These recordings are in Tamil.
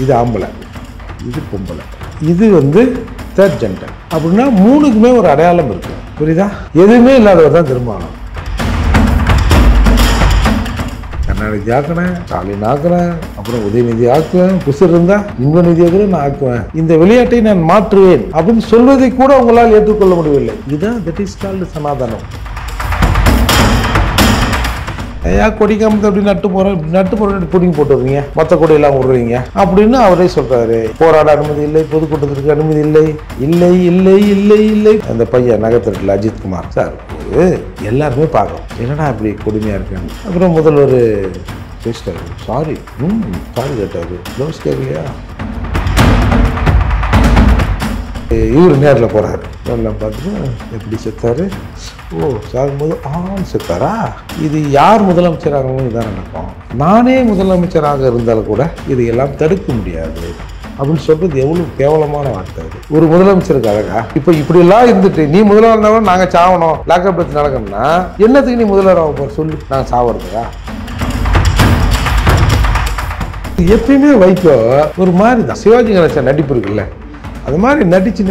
இது ஆம்பளை, இது பொம்பளை, இது வந்து தேர்ட் ஜெண்டர். அப்படின்னா மூணுக்குமே ஒரு அடையாளம் இருக்கு. புரியுதா? எதுவுமே இல்லாதவர் தான் திருமணம். கருணாநிதி ஆக்குனேன், ஸ்டாலின் ஆக்குறேன், அப்புறம் உதயநிதி ஆக்குவேன், புஷர் இருந்தா இன்பநிதியை கூட நான் ஆக்குவேன், இந்த விளையாட்டை நான் மாற்றுவேன் அப்படின்னு சொல்வதை கூட உங்களால் ஏற்றுக்கொள்ள முடியவில்லை. இதுதான் தட் இஸ் கால்டு சனாதனம். ஐயா கொடிக்காமத்து அப்படி நட்டு போற புடிங்கி போட்டுருவீங்க, மொத்த கொடியெல்லாம் விடுறீங்க அப்படின்னு அவரே சொல்றாரு. போராட அனுமதி இல்லை, பொதுக்கூட்டத்திற்கு அனுமதி இல்லை, இல்லை இல்லை இல்லை இல்லை. அந்த பையன் நகத்திரத்தில் அஜித்குமார் சார் எல்லாருமே பார்க்கணும், என்னடா இப்படி கொடுமையா இருக்காங்க. அப்புறம் முதல்வர் பேசிட்டாரு, சாரி சாரி கேட்டாரு, க்ளோஸ் கேட்கலையா. இவர் நேரில் போறாரு, எல்லாம் பார்த்துட்டு எப்படி செத்தாரு, ஓ சாகும்போது செத்தாரா, இது யார் முதலமைச்சராகவும் இதான் நடக்கும், நானே முதலமைச்சராக இருந்தாலும் கூட இது எல்லாம் தடுக்க முடியாது அப்படின்னு சொல்றது எவ்வளவு கேவலமான வார்த்தை. அது ஒரு முதலமைச்சருக்கு அழகா? இப்போ இப்படியெல்லாம் இருந்துட்டு நீ முதல்வர் இருந்தாலும் நாங்கள் சாவணும், லாக்அப் எடுத்து நடக்கணும்னா என்னத்துக்கு நீ முதல்வர் ஆக போற சொல்லு, நாங்கள் சாவறதுக்கா? எப்பயுமே வைக்கோ ஒரு மாதிரி தான். சிவாஜி கணேசன் நடிப்பு இருக்குல்ல, அது மாதிரி நடிச்சு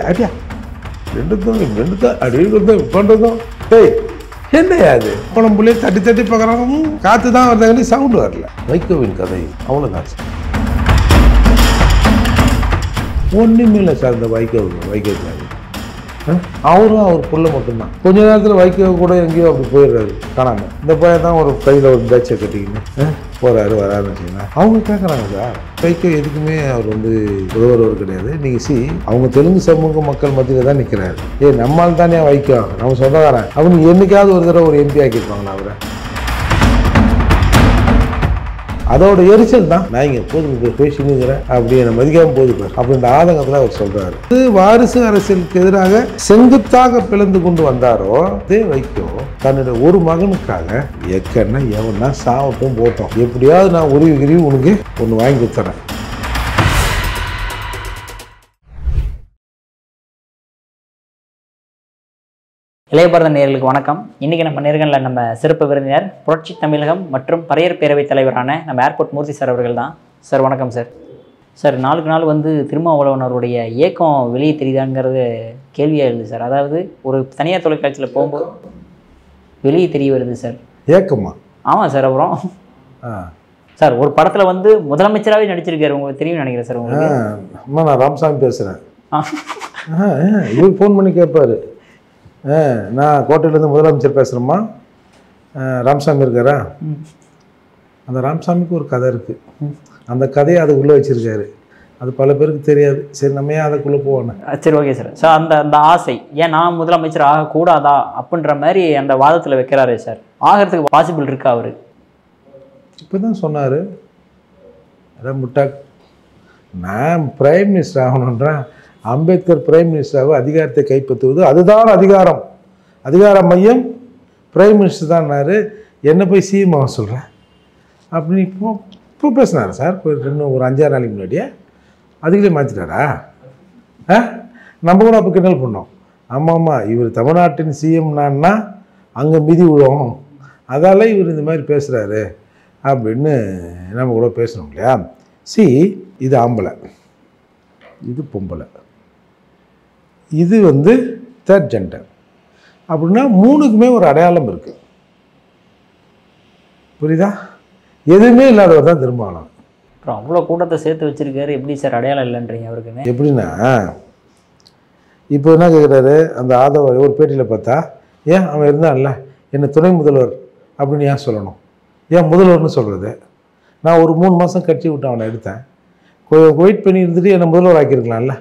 அப்படியா ரெண்டுதான் அப்படி பண்றதும் என்னையா அது குழம்புலே தட்டி பார்க்குறாங்க, காற்று தான் வருதாங்க, சவுண்டு வரல. வைகோவின் கதை அவ்வளோதான். ஒன்றுமே இல்லை சார் இந்த வைகோ அவரும் அவர் புள்ள மட்டும்தான். கொஞ்ச நேரத்தில் வைகோ கூட எங்கேயோ அப்படி போயிடுறாரு, காணாம. இந்த பையன் தான் ஒரு கையில் ஒரு பேட்சை கட்டிக்கின்னு போறாரு வராருன்னு வச்சுக்கோங்க. அவங்க கேட்குறாங்க சார், வைகோ எதுக்குமே அவர் வந்து உதவுறவர் கிடையாது. நீங்கள் அவங்க தெலுங்கு சமூக மக்கள் மத்தியில் தான் நிற்கிறாரு. நம்மால் தானே வைக்கோ, நம்ம சொந்தக்காரன், அவங்க என்னைக்காவது ஒரு தடவை ஒரு எம்பி ஆக்கியிருப்பாங்களா அவரை? அதோட எரிச்சல் தான் நான் இங்கே போது பேசினுங்கிறேன் அப்படி என்னை மதிக்காமல் போதுப்பார் அப்படின்ற ஆதங்கத்தில் அவர் சொல்றாரு. இது வாரிசு அரசியலுக்கு எதிராக செங்குத்தாக பிளந்து கொண்டு வந்தாரோ அதே வைக்கோ தன்னுடைய ஒரு மகனுக்காக எக்கன்னா எவனா சாவட்டும் போட்டோம், எப்படியாவது நான் உருவி உனக்கு ஒன்று வாங்கி கொடுத்துறேன். இளையபாரத நேயர்களுக்கு வணக்கம். இன்றைக்கி நம்ம நேர்களில் நம்ம சிறப்பு விருந்தினர் புரட்சி தமிழகம் மற்றும் பறையர் பேரவைத் தலைவரான நம்ம ஏர்போர்ட் மூர்த்தி சார் அவர்கள் தான். சார் வணக்கம் சார். சார் நாளுக்கு நாள் வந்து திருமாவளவனருடைய இயக்கம் வெளியே தெரியுதாங்கிறது கேள்வியாக இருக்குது சார். அதாவது ஒரு தனியார் தொலைக்காட்சியில் போகும்போது வெளியே தெரிய வருது சார். ஏக்கமா? ஆமாம் சார். அப்புறம் சார் ஒரு படத்தில் வந்து முதலமைச்சராகவே நடிச்சிருக்காரு, உங்களுக்கு தெரியும் நினைக்கிறேன் சார். உங்களுக்கு அம்மா நான் ராமசாமி பேசுகிறேன். இவர் ஃபோன் பண்ணி கேட்பாரு, நான் கோட்டையிலேருந்து முதலமைச்சர் பேசுகிறேம்மா, ராமசாமி இருக்காரா? அந்த ராமசாமிக்கு ஒரு கதை இருக்குது, அந்த கதையை அதுக்குள்ளே வச்சுருக்காரு, அது பல பேருக்கு தெரியாது. சரி நம்ம ஏன் அதுக்குள்ளே போகணும்? சரி ஓகே சார். சார் அந்த ஆசை ஏன் நான் முதலமைச்சர் ஆகக்கூடாதா அப்படின்ற மாதிரி அந்த வாதத்தில் வைக்கிறாரு சார். ஆகிறதுக்கு பாசிபிள் இருக்கா அவர்? இப்போ தான் சொன்னார், அதான் முட்டா நான் பிரைம் மினிஸ்டர் ஆகணுன்றேன். அம்பேத்கர் பிரைம் மினிஸ்டராக அதிகாரத்தை கைப்பற்றுவது அதுதான் அதிகாரம், அதிகார மையம் பிரைம் மினிஸ்டர் தான்னாரு. என்ன போய் சிஎம் ஆக சொல்கிறேன் அப்படின்னு இப்போ பேசினார் சார். இன்னும் ஒரு 5-6 நாளைக்கு முன்னாடியே அதுக்குள்ளே மாற்றிட்டாரா? நம்ம கூட அப்போ கிண்டல் பண்ணோம், ஆமாம்மா இவர் தமிழ்நாட்டின் சிஎம் நான்னா அங்கே மிதி விழுவோம், அதால் இவர் இந்த மாதிரி பேசுகிறாரு அப்படின்னு நம்ம கூட பேசணும் இல்லையா? இது ஆம்பளை, இது பொம்பளை, இது வந்து தேர்ட் ஜெண்டர். அப்படின்னா மூணுக்குமே ஒரு அடையாளம் இருக்கு. புரியுதா? எதுவுமே இல்லாதவர் தான் திருமணம். அப்புறம் அவ்வளோ கூட்டத்தை சேர்த்து வச்சிருக்காரு, எப்படி சார் அடையாளம் இல்லைன்றீங்க அவருக்கு? எப்படின்னா இப்போ என்ன கேட்குறாரு அந்த ஆதவர் ஒரு பேட்டியில் பார்த்தா, ஏன் அவன் இருந்தான்ல என்னை துணை முதல்வர் அப்படின்னு ஏன் சொல்லணும், ஏன் முதல்வர்னு சொல்கிறது? நான் ஒரு 3 மாதம் கட்சி விட்டு அவனை எடுத்தேன், வெயிட் பண்ணி இருந்துட்டு என்னை முதல்வர் ஆக்கியிருக்கலாம்ல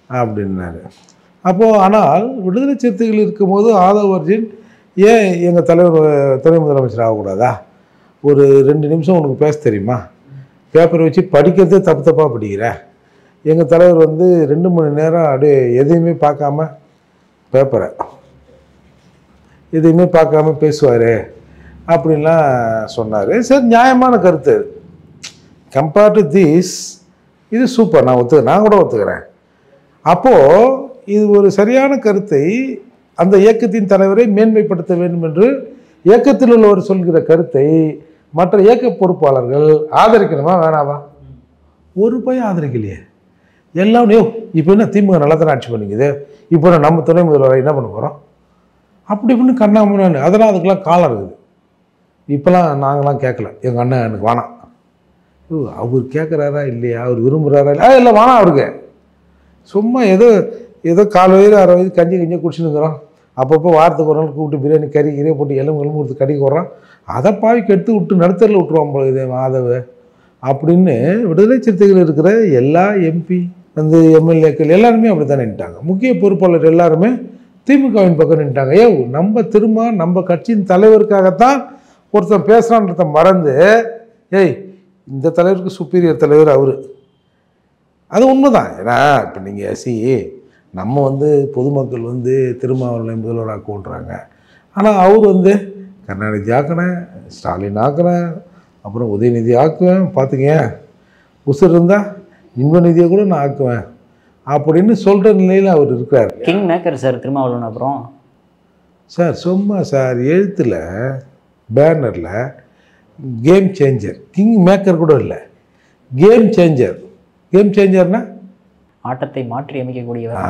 அப்படின்னாரு. அப்போது ஆனால் விடுதலை சிறுத்தைகள் இருக்கும்போது ஆதவ் அர்ஜுன் ஏன் எங்கள் தலைவர் துணை முதலமைச்சர் ஆகக்கூடாதா? ஒரு 2 நிமிஷம் உனக்கு பேச தெரியுமா? பேப்பரை வச்சு படிக்கிறதே தப்பாக படிக்கிற. எங்கள் தலைவர் வந்து 2 மணி நேரம் அப்படியே எதையுமே பார்க்காம பேப்பரை எதையுமே பார்க்காம பேசுவார் அப்படின்லாம் சொன்னார். சரி நியாயமான கருத்து. கம்பேர்ட் டு திஸ் இது சூப்பர், நான் கூட ஒத்துக்கிறேன். அப்போது இது ஒரு சரியான கருத்தை அந்த இயக்கத்தின் தலைவரை மேன்மைப்படுத்த வேண்டும் என்று இயக்கத்தில் உள்ளவர் சொல்கிற கருத்தை மற்ற இயக்க பொறுப்பாளர்கள் ஆதரிக்கணுமா வேணாவா? ஒரு பையன் ஆதரிக்கலையே. எல்லாம் இப்போ என்ன திமுக நல்லா தானே ஆட்சி பண்ணிக்குது, இப்போ நம்ம துணை முதல்வரை என்ன பண்ண போகிறோம் அப்படி இப்படின்னு கண்ணாமூன்னு. அதெல்லாம் அதுக்கெல்லாம் காலம் இருக்குது. இப்போலாம் நாங்களாம் கேட்கல, எங்கள் அண்ணன் எனக்கு வேணாம். அவர் கேட்குறாரா இல்லையா, அவர் விரும்புகிறாரா இல்லை, இல்லை வேணாம் அவருக்கு. சும்மா ஏதோ 4 வயது 6 வயது கஞ்சி குடிச்சுன்னுக்குறோம். அப்பப்போ வாரத்துக்கு ஒரு நாள் கூப்பிட்டு பிரியாணி கறி போட்டு எலும்பு கொடுத்து கடிக்கு வர்றோம். அதை பாவிக்கு எடுத்து விட்டு நடுத்தரில் விட்டுருவான் போல இதே மாதவ அப்படின்னு. விடுதலை சிறுத்தைகள் இருக்கிற எல்லா எம்பி எம்எல்ஏக்கள் எல்லாருமே அப்படி தான் நின்ட்டாங்க. முக்கிய பொறுப்பாளர் எல்லாருமே திமுகவின் பக்கம் நின்ட்டாங்க. நம்ம கட்சியின் தலைவருக்காகத்தான் ஒருத்தன் பேசுகிறான்றத மறந்து இந்த தலைவருக்கு சுப்பீரியர் தலைவர் அவர். அது உண்மைதான். ஏன்னா இப்போ நீங்கள் நம்ம பொதுமக்கள் திருமாவளவனை முதல்வராக கூட்டுறாங்க. ஆனால் அவர் கருணாநிதி ஆக்கினேன், ஸ்டாலின் ஆக்குறேன், அப்புறம் உதயநிதி ஆக்குவேன், பார்த்துங்க உசுர் இருந்தால் இன்பநிதியை கூட நான் ஆக்குவேன் அப்படின்னு சொல்கிற நிலையில் அவர் இருக்கிறார். King maker sir Thirumavalavan. அப்புறம் சார் சும்மா சார் எழுத்தில் பேனரில் கேம் சேஞ்சர், கிங் மேக்கர் கூட இல்லை, கேம் சேஞ்சர். கேம் சேஞ்சர்னா ஆட்டத்தை மாற்றி அமைக்கக்கூடியவர்.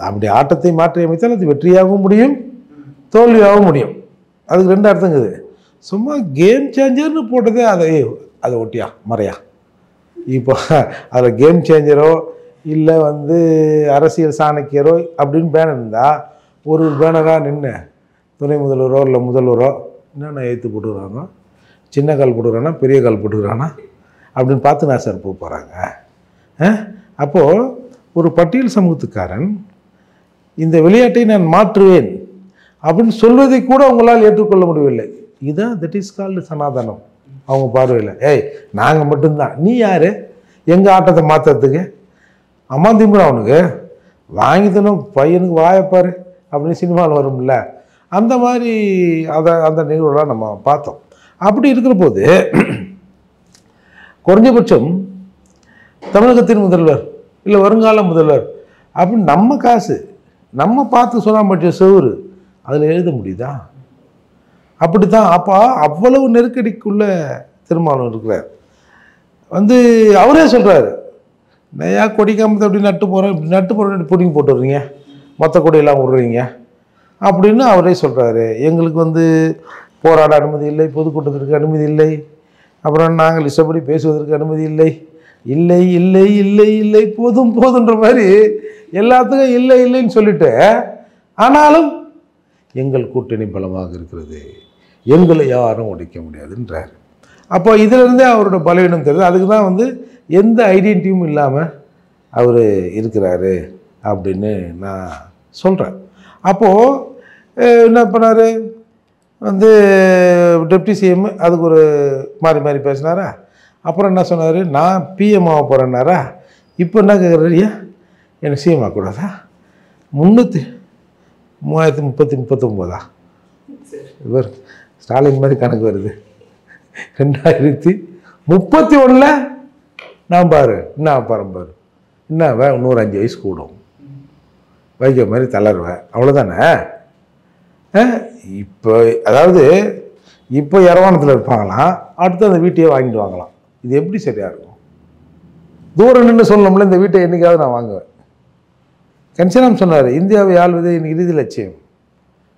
அப்படி ஆட்டத்தை மாற்றி அமைத்தால் அது வெற்றியாகவும் முடியும், தோல்வியாகவும் முடியும். அதுக்கு 2 அர்த்தங்குது. சும்மா கேம் சேஞ்சர்னு போட்டதே அதை ஒட்டியா மறையா. இப்போ அதில் கேம் சேஞ்சரோ இல்லை அரசியல் சாணக்கியரோ அப்படின்னு பேனர் இருந்தால் ஒரு பேனராக நின்று துணை முதல்வரோ இல்லை முதல்வரோ என்னென்ன எழுத்து போட்டுக்கிறாங்க, சின்ன கால் போட்டுக்கிறானா பெரிய கால் போட்டுக்கிறானா அப்படின்னு பார்த்து நான் சார் போகிறாங்க. அப்போது ஒரு பட்டியல் சமூகத்துக்காரன் இந்த விளையாட்டை நான் மாற்றுவேன் அப்படின்னு சொல்வதை கூட உங்களால் ஏற்றுக்கொள்ள முடியவில்லை. இதுதான் தட் இஸ் கால்டு சனாதனம் அவங்க பார்வையில். நாங்கள் மட்டும்தான், நீ யார் எங்கள் ஆட்டத்தை மாற்றுறதுக்கு? அம்மா திமுறா அவனுக்கு வாங்கி தரணும், பையனுக்கு வாயப்பாரு அப்படின்னு சினிமாவில் வரும்ல, அந்த மாதிரி அந்த நிகழ்வுலாம் நம்ம பார்த்தோம். அப்படி இருக்கிற போது குறைஞ்சபட்சம் தமிழகத்தின் முதல்வர் இல்லை வருங்கால முதல்வர் அப்படின்னு நம்ம காசு நம்ம பார்த்து சொன்னாம்பட்ச செவுறு அதில் எழுத முடியுதா? அப்படி தான். அப்போ அவ்வளவு நெருக்கடிக்குள்ளே திருமாவளவன் இருக்கிறார். அவரே சொல்கிறாரு, நையா கொடி காமத்தை அப்படி நட்டு போகிறேன், இப்படி நட்டு போகிறேன் பிடிங்கி போட்டு வர்றீங்க, மொத்த கொடியெல்லாம் விடுறீங்க அப்படின்னு அவரே சொல்கிறாரு. எங்களுக்கு போராட அனுமதி இல்லை, பொதுக்கூட்டத்திற்கு அனுமதி இல்லை, அப்புறம் நாங்கள் இஷ்டப்படி பேசுவதற்கு அனுமதி இல்லை, இல்லை இல்லை இல்லை இல்லை போதுன்ற மாதிரி எல்லாத்துக்கும் இல்லை இல்லைன்னு சொல்லிட்டு, ஆனாலும் எங்கள் கூட்டணி பலமாக இருக்கிறது, எங்களை யாரும் உடைக்க முடியாதுன்றார். அப்போ இதிலிருந்தே அவரோட பலவீனம் தெரியுது. அதுக்கு தான் எந்த ஐடென்டிட்டியும் இல்லாமல் அவர் இருக்கிறாரு அப்படின்னு நான் சொல்கிறேன். அப்போது என்ன பண்ணார், டெப்டி சிஎம் அதுக்கு ஒரு மாறி பேசினாரா. அப்புறம் என்ன சொன்னார், நான் பிஎம் ஆக போகிறேன்னாரா. இப்போ என்ன கேட்குறாரியா, எனக்கு சிஎம் ஆகக்கூடாதா? 3039 இவர் ஸ்டாலின் மாதிரி கணக்கு வருது. 2031 நான் பாரு என்ன பாரு என்ன இன்னொரு 5 வயசு கூடும், வைக்க மாதிரி தளருவேன், அவ்வளோதானே. இப்போ அதாவது இப்போ இரவாணத்தில் இருப்பாங்களாம், அடுத்து அந்த வீட்டையே வாங்கிட்டு வாங்கலாம். இது எப்படி சரியாக இருக்கும்? தூரம் நின்று சொல்லணும்ல, இந்த வீட்டை என்றைக்காவது நான் வாங்குவேன். கன்சிராம் சொன்னார், இந்தியாவை ஆள்வதே என் இறுதி லட்சியம்.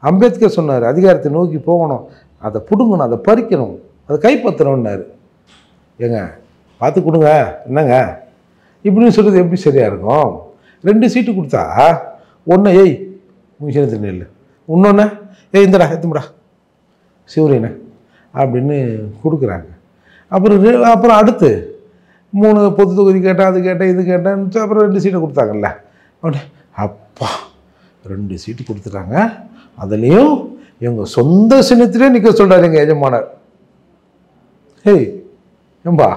அம்பேத்கர் சொன்னார், அதிகாரத்தை நோக்கி போகணும், அதை பிடுங்கணும், அதை பறிக்கணும், அதை கைப்பற்றணும்னாரு. ஏங்க பார்த்து கொடுங்க என்னங்க இப்படின்னு சொல்கிறது எப்படி சரியாக இருக்கும்? 2 சீட்டு கொடுத்தா ஒன்று முஷினத்து நெல், இன்னொன்று இந்தடா எத்துமுடா சிவரீனை அப்படின்னு கொடுக்குறாங்க. அப்புறம் அடுத்து 3 பொது தொகுதி கேட்டேன், அது கேட்டேன், இது கேட்டேன், அப்புறம் 2 சீட்டை கொடுத்தாங்கல்ல. அப்பா 2 சீட்டு கொடுத்துட்டாங்க, அதுலேயும் எங்கள் சொந்த சின்னத்திலே நிற்க சொல்கிறார் எங்கள் எஜமானர். ஏம்பா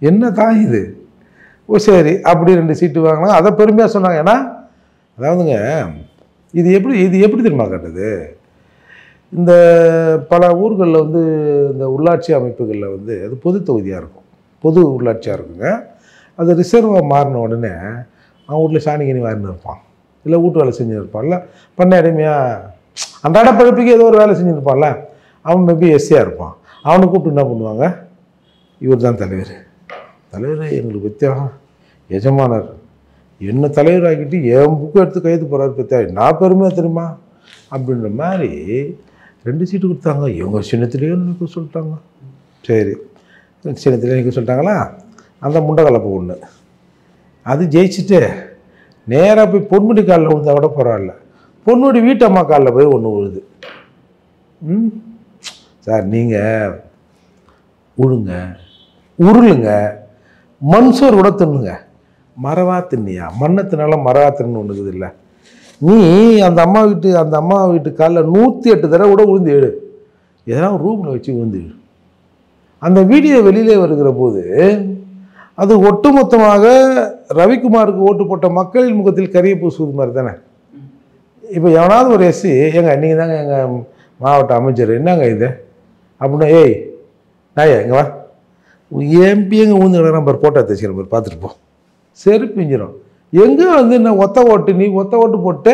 என்ன தான் இது? சரி அப்படி 2 சீட்டு வாங்கினாங்க, அதை பெருமையாக சொன்னாங்க. ஏன்னா அதாவதுங்க இது எப்படி தெரியுமா காட்டுது, இந்த பல ஊர்களில் இந்த உள்ளாட்சி அமைப்புகளில் அது பொது தொகுதியாக இருக்கும், பொது உள்ளாட்சியாக இருக்குங்க. அது ரிசர்வாக மாறின உடனே அவன் வீட்டில் சாணிகனி வாரின்னு இருப்பான், இல்லை வீட்டு வேலை செஞ்சுருப்பான்ல, பண்ண அடிமையாக அன்றாட பழப்புக்கு ஏதோ ஒரு வேலை செஞ்சுருப்பான்ல, அவன் மேபி எஸ்சியாக இருப்பான். அவனை கூப்பிட்டு என்ன பண்ணுவாங்க, இவர் தான் தலைவர், தலைவர் எங்களுக்கு வித்தியாசம் எஜமானர் என்ன தலைவராகிட்டு என் புக்கு எடுத்து கைது போகிறாரு பற்றியா நான் பெருமையாக தெரியுமா அப்படின்ற மாதிரி 2 சீட்டு கொடுத்தாங்க. இவங்க சின்னத்துலேயே நிற்க சொல்லிட்டாங்க. சரி சின்னத்துலேயே நிற்க சொல்லிட்டாங்களா, அந்த முண்டகலப்பு ஒன்று அது ஜெயிச்சுட்டு நேராக போய் பொன்முடி காலில் விழுந்தா கூட பரவாயில்ல, பொன்முடி வீட்டம்மா காலில் போய் ஒன்று விழுது. சார் நீங்கள் உழுங்க உருளுங்க மண்சோர் கூட தின்னுங்க, மரவா தின்னியா மண்ணத்தினால மரவா தின்னு ஒன்றுக்குது இல்லை. நீ அந்த அம்மா வீட்டு காலில் 108 தடவை கூட விழுந்து எழு, எதனா ரூமில் வச்சு விழுந்து எழு. அந்த வீடியோ வெளியிலே வருகிற போது அது ஒட்டுமொத்தமாக ரவிக்குமாருக்கு ஓட்டு போட்ட மக்களின் முகத்தில் கரிய பூசுவது மாதிரி தானே. இப்போ எவனாவது ஒரு எஸ்சி ஏங்க நீங்கள் தாங்க எங்கள் மாவட்ட அமைச்சர் என்னங்க இது அப்படின்னா, ஏய் நாயா எங்கே வா எம்பி எங்கே ஊந்து கிடக்குறான் பார், போட்டோ தைச்சிக்கிற பார் பார்த்துட்டு போ, செருப்பிஞ்சிடும். எங்கே வந்து என்ன ஒத்த ஓட்டு நீ ஒத்த ஓட்டு போட்டு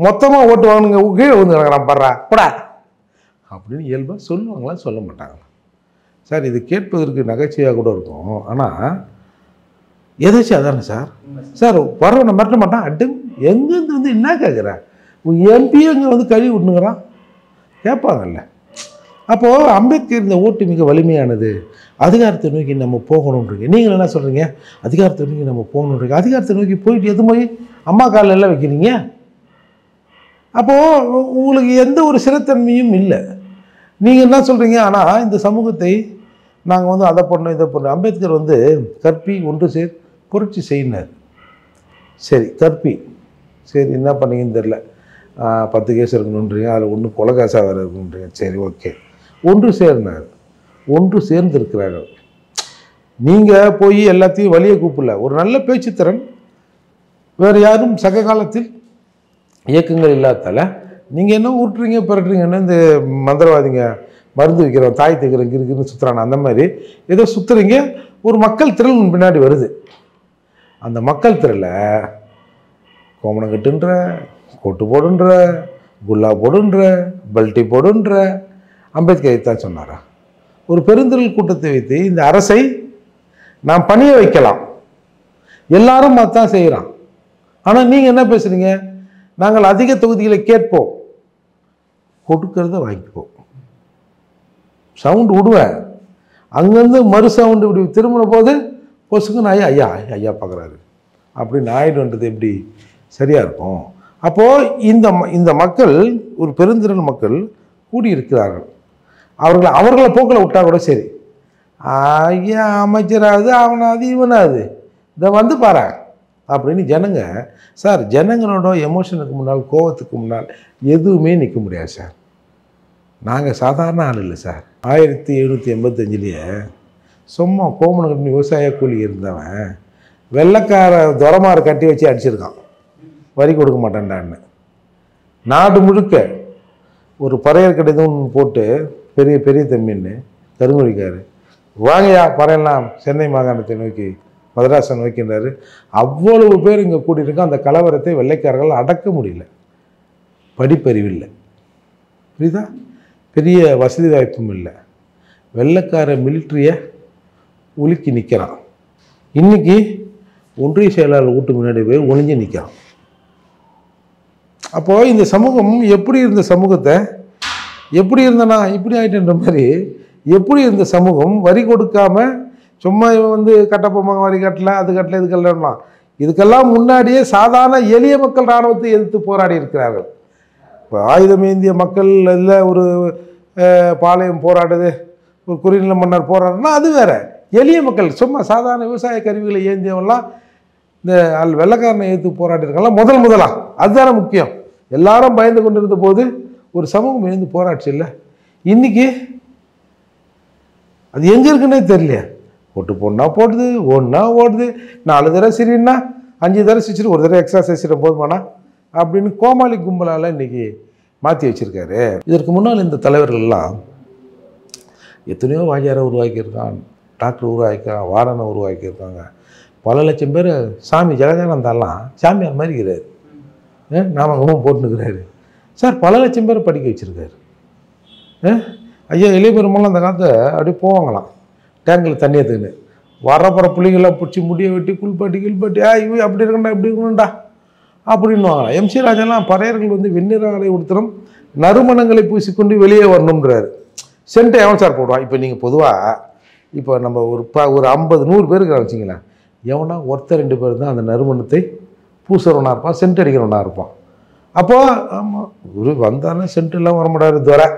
மொத்தமாக ஓட்டு வாங்கணுங்க கீழே ஊந்து கிடக்குறான் பாடுறா போடா அப்படின்னு இயல்பாக சொல்லுவாங்களா சொல்ல மாட்டாங்களா? சார் இது கேட்பதற்கு நகைச்சுவையாக கூட இருக்கும், ஆனால் எதாச்சும் அதானே சார். சார் வரவனை மிரட்ட மாட்டான், அட்டு எங்கேருந்து வந்து என்ன கேட்குறேன் எம்பி அங்கே வந்து கழுவி விட்டுங்கிறான் கேட்பாங்கல்ல. அப்போது அம்பேத்கர் இந்த ஓட்டு மிக வலிமையானது, அதிகாரத்தை நோக்கி நம்ம போகணுன்றீங்க. நீங்கள் என்ன சொல்கிறீங்க, அதிகாரத்தை நோக்கி நம்ம போகணுன்றீங்க. அதிகாரத்தை நோக்கி போயிட்டு எது போய் அம்மா காலில் எல்லாம் வைக்கிறீங்க. அப்போது உங்களுக்கு எந்த ஒரு சிறத்தன்மையும் இல்லை. நீங்கள் என்ன சொல்கிறீங்க, ஆனால் இந்த சமூகத்தை நாங்கள் வந்து அதை பண்ணோம் இதை பண்ணோம். அம்பேத்கர் வந்து கற்பி ஒன்று சேர் புரட்சி செய்யினார். சரி கற்பி சரி என்ன பண்ணீங்கன்னு தெரில, 10 கேஸ் இருக்கணுன்றீங்க, அதில் ஒன்று கொலைகாசாக வேறு இருக்கணுன்றீங்க. சரி ஓகே ஒன்று சேர்னார், ஒன்று சேர்ந்திருக்கிறார்கள். நீங்கள் போய் எல்லாத்தையும் வழியை கூப்பிடல, ஒரு நல்ல பேச்சுத்திறன் வேறு யாரும் சக காலத்தில் இயக்கங்கள் இல்லாதால நீங்கள் என்ன ஊட்டுறீங்க பிறட்டுறீங்கன்னு இந்த மந்திரவாதிங்க மருந்து வைக்கிறோம் தாய் தைக்கிறோம் இருக்குன்னு சுற்றுறாங்க, அந்த மாதிரி ஏதோ சுற்றுறீங்க. ஒரு மக்கள் திரள் பின்னாடி வருது. அந்த மக்கள் திரளை கோமணம் கட்டுன்ற, கொட்டு போடுன்ற, குல்லா போடுன்ற, பல்ட்டி போடுன்ற அம்பேத்கர் தான் சொன்னாரா? ஒரு பெருந்திரள் கூட்டத்தை வைத்து இந்த அரசை நாம் பணிய வைக்கலாம், எல்லாரும் தான் செய்கிறான். ஆனால் நீங்கள் என்ன பேசுகிறீங்க, நாங்கள் அதிக தொகுதிகளை கேட்போம், கொடுக்கறத வாங்கிப்போம். சவுண்டு விடுவேன், அங்கேருந்து மறு சவுண்டு இப்படி திரும்பின போது பொசுக்குன்னு ஐயா ஐயா பார்க்குறாரு அப்படின்னு ஆயிடுன்றது எப்படி சரியாக இருக்கும்? அப்போது இந்த மக்கள் ஒரு பெருந்திரள் மக்கள் கூடியிருக்கிறார்கள். அவர்களை போக்கில் விட்டால் கூட சரி, ஐயா அமைச்சராது அவனாது இவனாது இதை வந்து பாரு அப்படின்னு ஜனங்க. சார் ஜனங்களோட எமோஷனுக்கு முன்னால் கோபத்துக்கு முன்னால் எதுவுமே நிற்க முடியாது சார். நாங்கள் சாதாரண ஆள் இல்லை சார். 1785 சும்மா கோமணம் கட்டி விவசாய கூலி இருந்தவன் வெள்ளைக்கார துரமாறு கட்டி வச்சு அடிச்சிருக்கான், வரி கொடுக்க மாட்டேன்டான்னு. நாடு முழுக்க ஒரு பறையர் கடிதம் போட்டு பெரிய பெரிய தம்பின்னு கருங்குழிக்காரு, வாங்கயா பறையெல்லாம் சென்னை மாகாணத்தை நோக்கி மதராசை நோக்கின்றாரு. அவ்வளவு பேர் இங்கே கூட்டியிருக்கோம். அந்த கலவரத்தை வெள்ளைக்காரர்கள் அடக்க முடியல, படிப்பறிவில்லை, புரியுதா? பெரிய வசதி வாய்ப்பும் இல்லை. வெள்ளைக்கார மிலிட்ரியை உலுக்கி நிற்கிறான். இன்றைக்கி ஒன்றிய செயலாளர் வீட்டு முன்னாடி போய் ஒளிஞ்சு நிற்கிறான். அப்போது இந்த சமூகம் எப்படி இருந்த சமூகத்தை எப்படி இருந்தனா இப்படி ஆகிட்டுன்ற மாதிரி எப்படி இருந்த சமூகம் வரி கொடுக்காமல் சும்மா வந்து கட்டப்பொம்மை வரி கட்டல அது கட்டல இது கட்டலாம். இதுக்கெல்லாம் முன்னாடியே சாதாரண எளிய மக்கள் இராணுவத்தை எதிர்த்து போராடி இருக்கிறார்கள். இப்போ ஆயுதம் ஏந்திய மக்கள் இல்லை, ஒரு பாளையம் போராடுது, ஒரு குறுநில மன்னர் போராடுனா அது வேறு. எளிய மக்கள் சும்மா சாதாரண விவசாய கருவிகளை ஏந்தியவெல்லாம் இந்த வெள்ளைக்காரனை எதிர்த்து போராடிருக்கலாம் முதலாம். அதுதானே முக்கியம். எல்லாரும் பயந்து கொண்டிருந்த போது ஒரு சமூகம் எழுந்து போராட்சி இல்லை. இன்றைக்கி அது எங்கே இருக்குன்னே தெரியல. போட்டு போடனா போடுது, ஒன்றா ஓடுது, 4 தடவை சிரின்னா 5 தடவை சிரிச்சிட்டு ஒரு தடவை எக்ஸ்ட்ரா சிரிச்சிட போதுமானா அப்படின்னு கோமாளி கும்பலால் இன்றைக்கி மாற்றி வச்சுருக்காரு. இதற்கு முன்னால் இந்த தலைவர்கள்லாம் எத்தனையோ வாத்தியாரை உருவாக்கியிருக்கான், டாக்டர் உருவாக்கியிருக்கான், வார்டனை உருவாக்கியிருக்காங்க. பல லட்சம் பேர் சாமி ஜெகஜானந்தாலாம் சாமியார் மாதிரி இருக்கிறார், நாமங்களும் போட்டுனுக்கிறாரு. சார் பல லட்சம் பேர் படிக்க வச்சுருக்காரு. ஐயா இளைய பெருமாள் அந்த காலத்தை அப்படியே போவாங்களாம், டேங்கில் தண்ணி எடுத்துக்கின்னு வரப்புற பிள்ளைங்களாம் பிடிச்சி முடியை வெட்டி குளிப்பாட்டி இவ அப்படி இருக்கண்டா இப்படி இருக்கணும்டா அப்படின்னுவாங்களா. எம்சி ராஜாலாம் பறையர்கள் வந்து வெந்நீர் ஆடை உடுத்தணும், நறுமணங்களை பூசிக்கொண்டு வெளியே வரணுன்றாரு. சென்ட்டை எவன் சார் போடுவான்? இப்போ நீங்கள் பொதுவாக இப்போ நம்ம ஒரு 50 100 பேருக்கு வச்சிங்களேன், எவனா ஒருத்தர் 2 பேர் தான் அந்த நறுமணத்தை பூசுறவனா இருப்பான், சென்ட் அடிக்கிறவனா இருப்பான். அப்போது ஆமாம் ஒரு வந்தாலும் சென்ட்டெல்லாம் வர முடியாது துரை,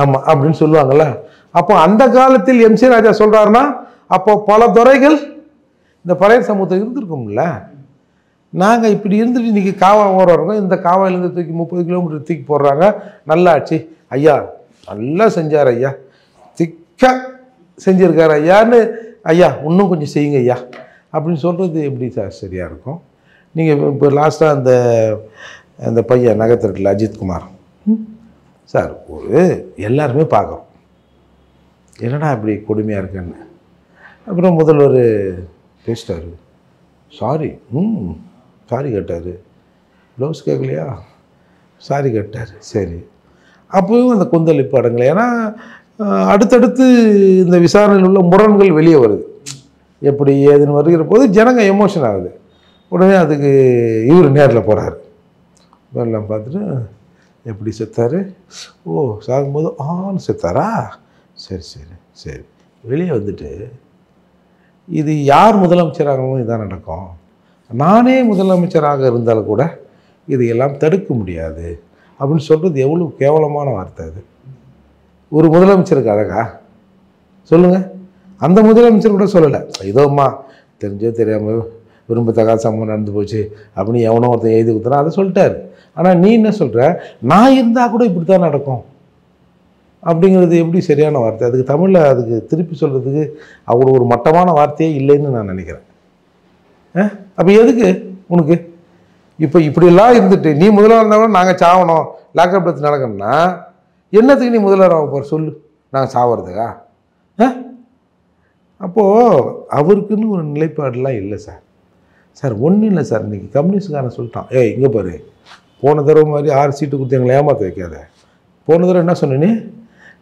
ஆமாம் அப்படின்னு சொல்லுவாங்கள்ல. அப்போ அந்த காலத்தில் எம்சி ராஜா சொல்கிறாருன்னா அப்போ பல துறைகள் இந்த பறையர் சமூகத்தில் இருந்திருக்கும்ல. நாங்கள் இப்படி இருந்துட்டு இன்றைக்கி காவா ஓடுறோங்க, இந்த காவாயிலேருந்து தூக்கி 30 கிலோமீட்டர் தூக்கி போடுறாங்க. நல்லா ஆச்சு ஐயா, நல்லா செஞ்சார் ஐயா, திக்காக செஞ்சுருக்கார் ஐயான்னு, ஐயா இன்னும் கொஞ்சம் செய்யுங்க ஐயா அப்படின்னு சொல்கிறது எப்படி சார் சரியாக இருக்கும்? நீங்கள் இப்போ லாஸ்ட்டாக அந்த பையன் நகர்த்திருக்குல்ல அஜித்குமார் சார், ஒரு எல்லாருமே பார்க்குறோம் என்னடா இப்படி கொடுமையாக இருக்குன்னு. அப்புறம் முதல்வர் பேசிட்டார், சாரி சாரி கேட்டார், ப்ளவுஸ் கேட்கலையா, சாரி கேட்டார், சரி. அப்போவும் அந்த கொந்தளிப்பு அடங்கலை. ஏன்னா அடுத்தடுத்து இந்த விசாரணையில் உள்ள முரண்கள் வெளியே வருது, எப்படி ஏதுன்னு வருகிற போது ஜனங்க எமோஷன் ஆகுது. உடனே அதுக்கு இவர் நேரில் போகிறாரு, எல்லாம் பார்த்துட்டு எப்படி செத்தார், ஓ சாகும்போது ஆன்னு செத்தாரா, சரி சரி சரி. வெளியே வந்துட்டு இது யார் முதலமைச்சராகவும் இதான் நடக்கும், நானே முதலமைச்சராக இருந்தாலும் கூட இதையெல்லாம் தடுக்க முடியாது அப்படின்னு சொல்கிறது எவ்வளோ கேவலமான வார்த்தை அது. ஒரு முதலமைச்சருக்கு அழகா சொல்லுங்கள்? அந்த முதலமைச்சர் கூட சொல்லலை, இதோம்மா தெரிஞ்சோ தெரியாமல் விரும்பத்தகாத சம்பவம் நடந்து போச்சு அப்படின்னு எவனோ ஒருத்தன் எழுதி கொடுத்தனா அதை சொல்லிட்டாரு. ஆனால் நீ என்ன சொல்கிற, நான் இருந்தால் கூட இப்படி தான் நடக்கும் அப்படிங்கிறது எப்படி சரியான வார்த்தை? அதுக்கு தமிழில் அதுக்கு திருப்பி சொல்கிறதுக்கு அவ்வளோ ஒரு மட்டமான வார்த்தையே இல்லைன்னு நான் நினைக்கிறேன். அப்போ எதுக்கு உனக்கு இப்போ இப்படியெல்லாம் இருந்துட்டு நீ முதல்வர் இருந்தால் கூட நாங்கள் சாவணும் லாக்அப் டெத் நடக்கணும்னா என்னத்துக்கு நீ முதல்வர் ஆக போகிற சொல்லு, நாங்கள் சாவறதுக்கா? அப்போது அவருக்குன்னு ஒரு நிலைப்பாடுலாம் இல்லை சார். சார் ஒன்றும் இல்லை சார், இன்றைக்கி கம்யூனிஸ்ட்காரன் சொல்லிட்டான், ஏய் இங்கே பாரு போன தடவை மாதிரி 6 சீட்டு கொடுத்து எங்களை ஏமாற்ற வைக்காத, போன தடவை என்ன சொன்னேன்னு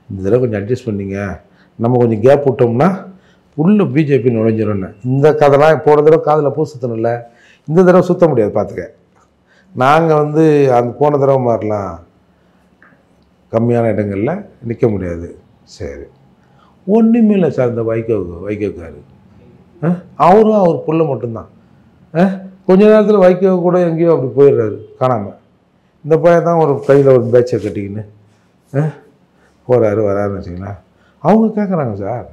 இந்த தடவை கொஞ்சம் அட்ஜஸ்ட் பண்ணிங்க, நம்ம கொஞ்சம் கேப் விட்டோம்னா உள்ள பிஜேபி நுழைஞ்சிடும்னு. இந்த கதைலாம் போன தடவை காதில் பூ சுற்றணும்ல, இந்த தடவை சுற்ற முடியாது பார்த்துக்க. நாங்கள் வந்து அந்த போன தடவை மாதிரிலாம் கம்மியான இடங்களில் நிற்க முடியாது. சரி ஒன்றுமே இல்லை சார், இந்த வைகோக்காரு அவரும் அவர் புள்ள மட்டும்தான். கொஞ்ச நேரத்தில் வைகோ கூட எங்கேயோ அப்படி போயிடுறாரு காணாமல். இந்த பையன் தான் ஒரு கையில் ஒரு பேட்சை கட்டிக்கின்னு போகிறாரு வராருன்னு வச்சிங்களேன். அவங்க கேட்குறாங்க சார்,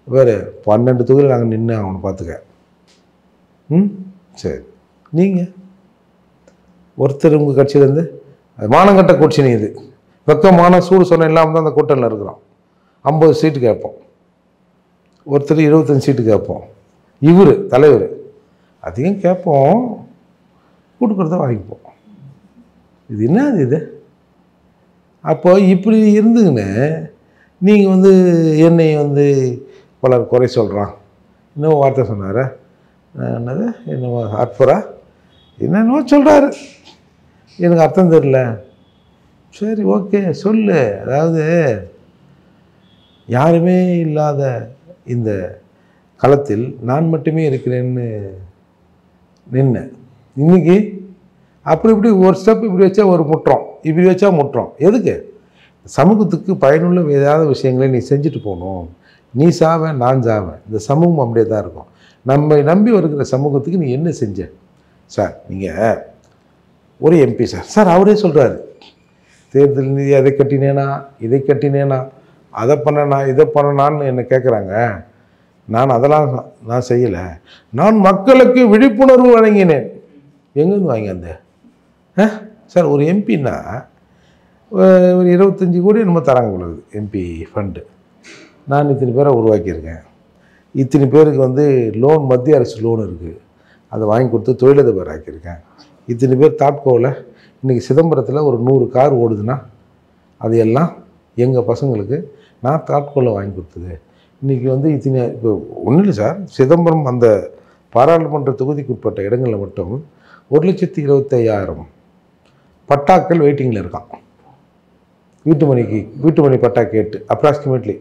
வேறு 12 தொகுதியில் நாங்கள் நின்று அவனை பார்த்துக்க. சரி நீங்கள் ஒருத்தர் உங்கள் கட்சியிலேருந்து மானங்கட்ட கூட்டணி இது வெக்கமான சூடு சொன்ன இல்லாமல் தான் அந்த கூட்டணியில் இருக்கிறோம். 50 சீட்டு கேட்போம், ஒருத்தர் 25 சீட்டு கேட்போம், இவர் தலைவர் அதிகம் கேட்போம், கொடுக்குறத வாங்கிப்போம். இது என்னது இது? அப்போ இப்படி இருந்துங்கன்னு நீங்கள் வந்து என்னை வந்து பலர் குறை சொல்கிறான். இன்னும் வார்த்தை சொன்னார், என்னது என்னவோ அற்பரா என்னென்னவோ சொல்கிறாரு, எனக்கு அர்த்தம் தெரியல. சரி ஓகே சொல்லு. அதாவது யாருமே இல்லாத இந்த களத்தில் நான் மட்டுமே இருக்கிறேன்னு நின்னேன். இன்னைக்கு அப்படி இப்படி ஒரு ஸ்டெப் இப்படி வச்சா ஒரு முட்டுறோம், இப்படி வச்சா முட்டுறோம். எதுக்கு? சமூகத்துக்கு பயனுள்ள ஏதாவது விஷயங்களை நீ செஞ்சுட்டு போகணும். நீ சாவேன் நான் சாவேன், இந்த சமூகம் அப்படியே தான் இருக்கும். நம்மை நம்பி வருகிற சமூகத்துக்கு நீ என்ன செஞ்ச சார்? நீங்கள் ஒரு எம்பி சார் அவரே சொல்கிறாரு, தேர்தல் நிதி அதை கட்டினேனா இதை கட்டினேனா அதை பண்ணனா இதை பண்ணனான்னு என்னை கேட்குறாங்க. நான் அதெல்லாம் நான் செய்யலை, நான் மக்களுக்கு விழிப்புணர்வு வழங்கினேன். எங்கேருந்து வாங்கி அந்த சார் ஒரு எம்பின்னா ஒரு 25 கோடி நம்ம தராங்க உள்ளது எம்பி ஃபண்டு. நான் இத்தனை பேரை உருவாக்கியிருக்கேன், இத்தனை பேருக்கு வந்து லோன் மத்திய அரசு லோன் இருக்குது, அதை வாங்கி கொடுத்து தொழிலதிபர் ஆக்கியிருக்கேன். இத்தனை பேர் தாட்கோவில் இன்றைக்கி சிதம்பரத்தில் ஒரு 100 கார் ஓடுதுன்னா அது எல்லாம் எங்கள் பசங்களுக்கு நான் தாட்கோவில் வாங்கி கொடுத்தது. இன்றைக்கி வந்து இத்தனை இப்போ ஒன்றும் இல்லை சார், சிதம்பரம் அந்த பாராளுமன்ற தொகுதிக்கு உட்பட்ட இடங்களில் மட்டும் 1,25,000 பட்டாக்கள் வெயிட்டிங்கில் இருக்கான். வீட்டு மணி பட்டா கேட்டு அப்ராக்சிமேட்லி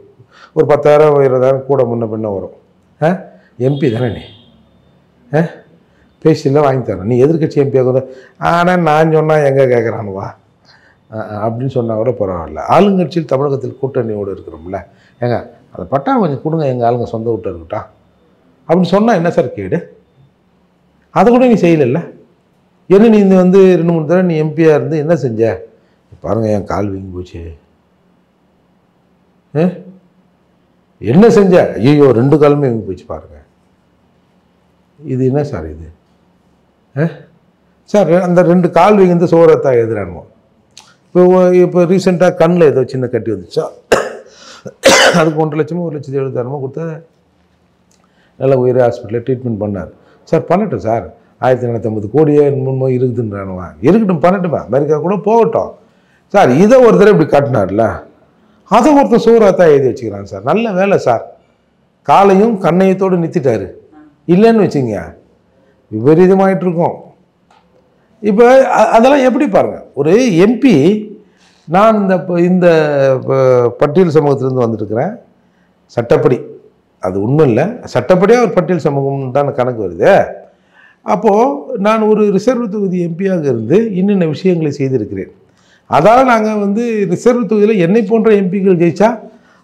ஒரு 10,000 20,000 கூட முன்ன பின்ன வரும். எம்பி தானே நீ, பேசியில் வாங்கி தரேன், நீ எதிர்கட்சி எம்பி ஆகுது. ஆனால் நான் சொன்னால் எங்கே கேட்குறானுவா அப்படின்னு சொன்னால் கூட பரவாயில்ல. ஆளுங்கட்சியில் தமிழகத்தில் கூட்டணியோடு இருக்கிறோம்ல, ஏங்க அதை பட்டா கொஞ்சம் கொடுங்க, எங்கள் ஆளுங்க சொந்த விட்டு இருக்கட்டா அப்படின்னு சொன்னால் என்ன சார் கேடு? அதை கூட நீ செய்யலைல்ல. என்ன நீ இந்த 2-3 தடவை நீ எம்பியாக இருந்து என்ன செஞ்ச? பாருங்கள் என் கால் வீங்கி போச்சு. என்ன செஞ்ச? ஐயோ 2 காலுமே வீங்கி போச்சு பாருங்கள். இது என்ன சார் இது? சார் அந்த 2 கால் வீங்கி சோரத்தா எதிரானுவோம். இப்போ ரீசெண்டாக கண்ணில் ஏதோ சின்ன கட்டி வந்துச்சா, அதுக்கு 1,00,000 1,70,000 கொடுத்தா நல்ல உயர் ஹாஸ்பிட்டலில் ட்ரீட்மெண்ட் பண்ணார். சார் பண்ணட்டும் சார், 1450 கோடியே முன்மோ இருக்குதுன்றானுவா, இருக்கட்டும் பண்ணட்டுமா, அமெரிக்கா கூட போகட்டும் சார். இதை ஒருத்தர் இப்படி காட்டினார்ல, அதை ஒருத்தர் சோறாத்தா எழுதி வச்சுக்கிறான் சார். நல்ல வேலை சார், காலையும் கண்ணையத்தோடு நிறுத்திட்டாரு. இல்லைன்னு வச்சுங்க விபரீதமாயிட்டு இருக்கோம். இப்போ அதெல்லாம் எப்படி பாருங்கள், ஒரு எம்பி, நான் இந்த பட்டியல் சமூகத்திலேருந்து வந்துட்டுருக்கிறேன், சட்டப்படி அது ஒன்றும் இல்லை, சட்டப்படியாக ஒரு பட்டியல் சமூகம் தான் கணக்கு வருது. அப்போது நான் ஒரு ரிசர்வ் தொகுதி எம்பியாக இருந்து இன்னென்ன விஷயங்களை செய்திருக்கிறேன். அதால் நாங்கள் ரிசர்வ் தொகுதியில் என்னை போன்ற எம்பிக்கள் ஜெயிச்சா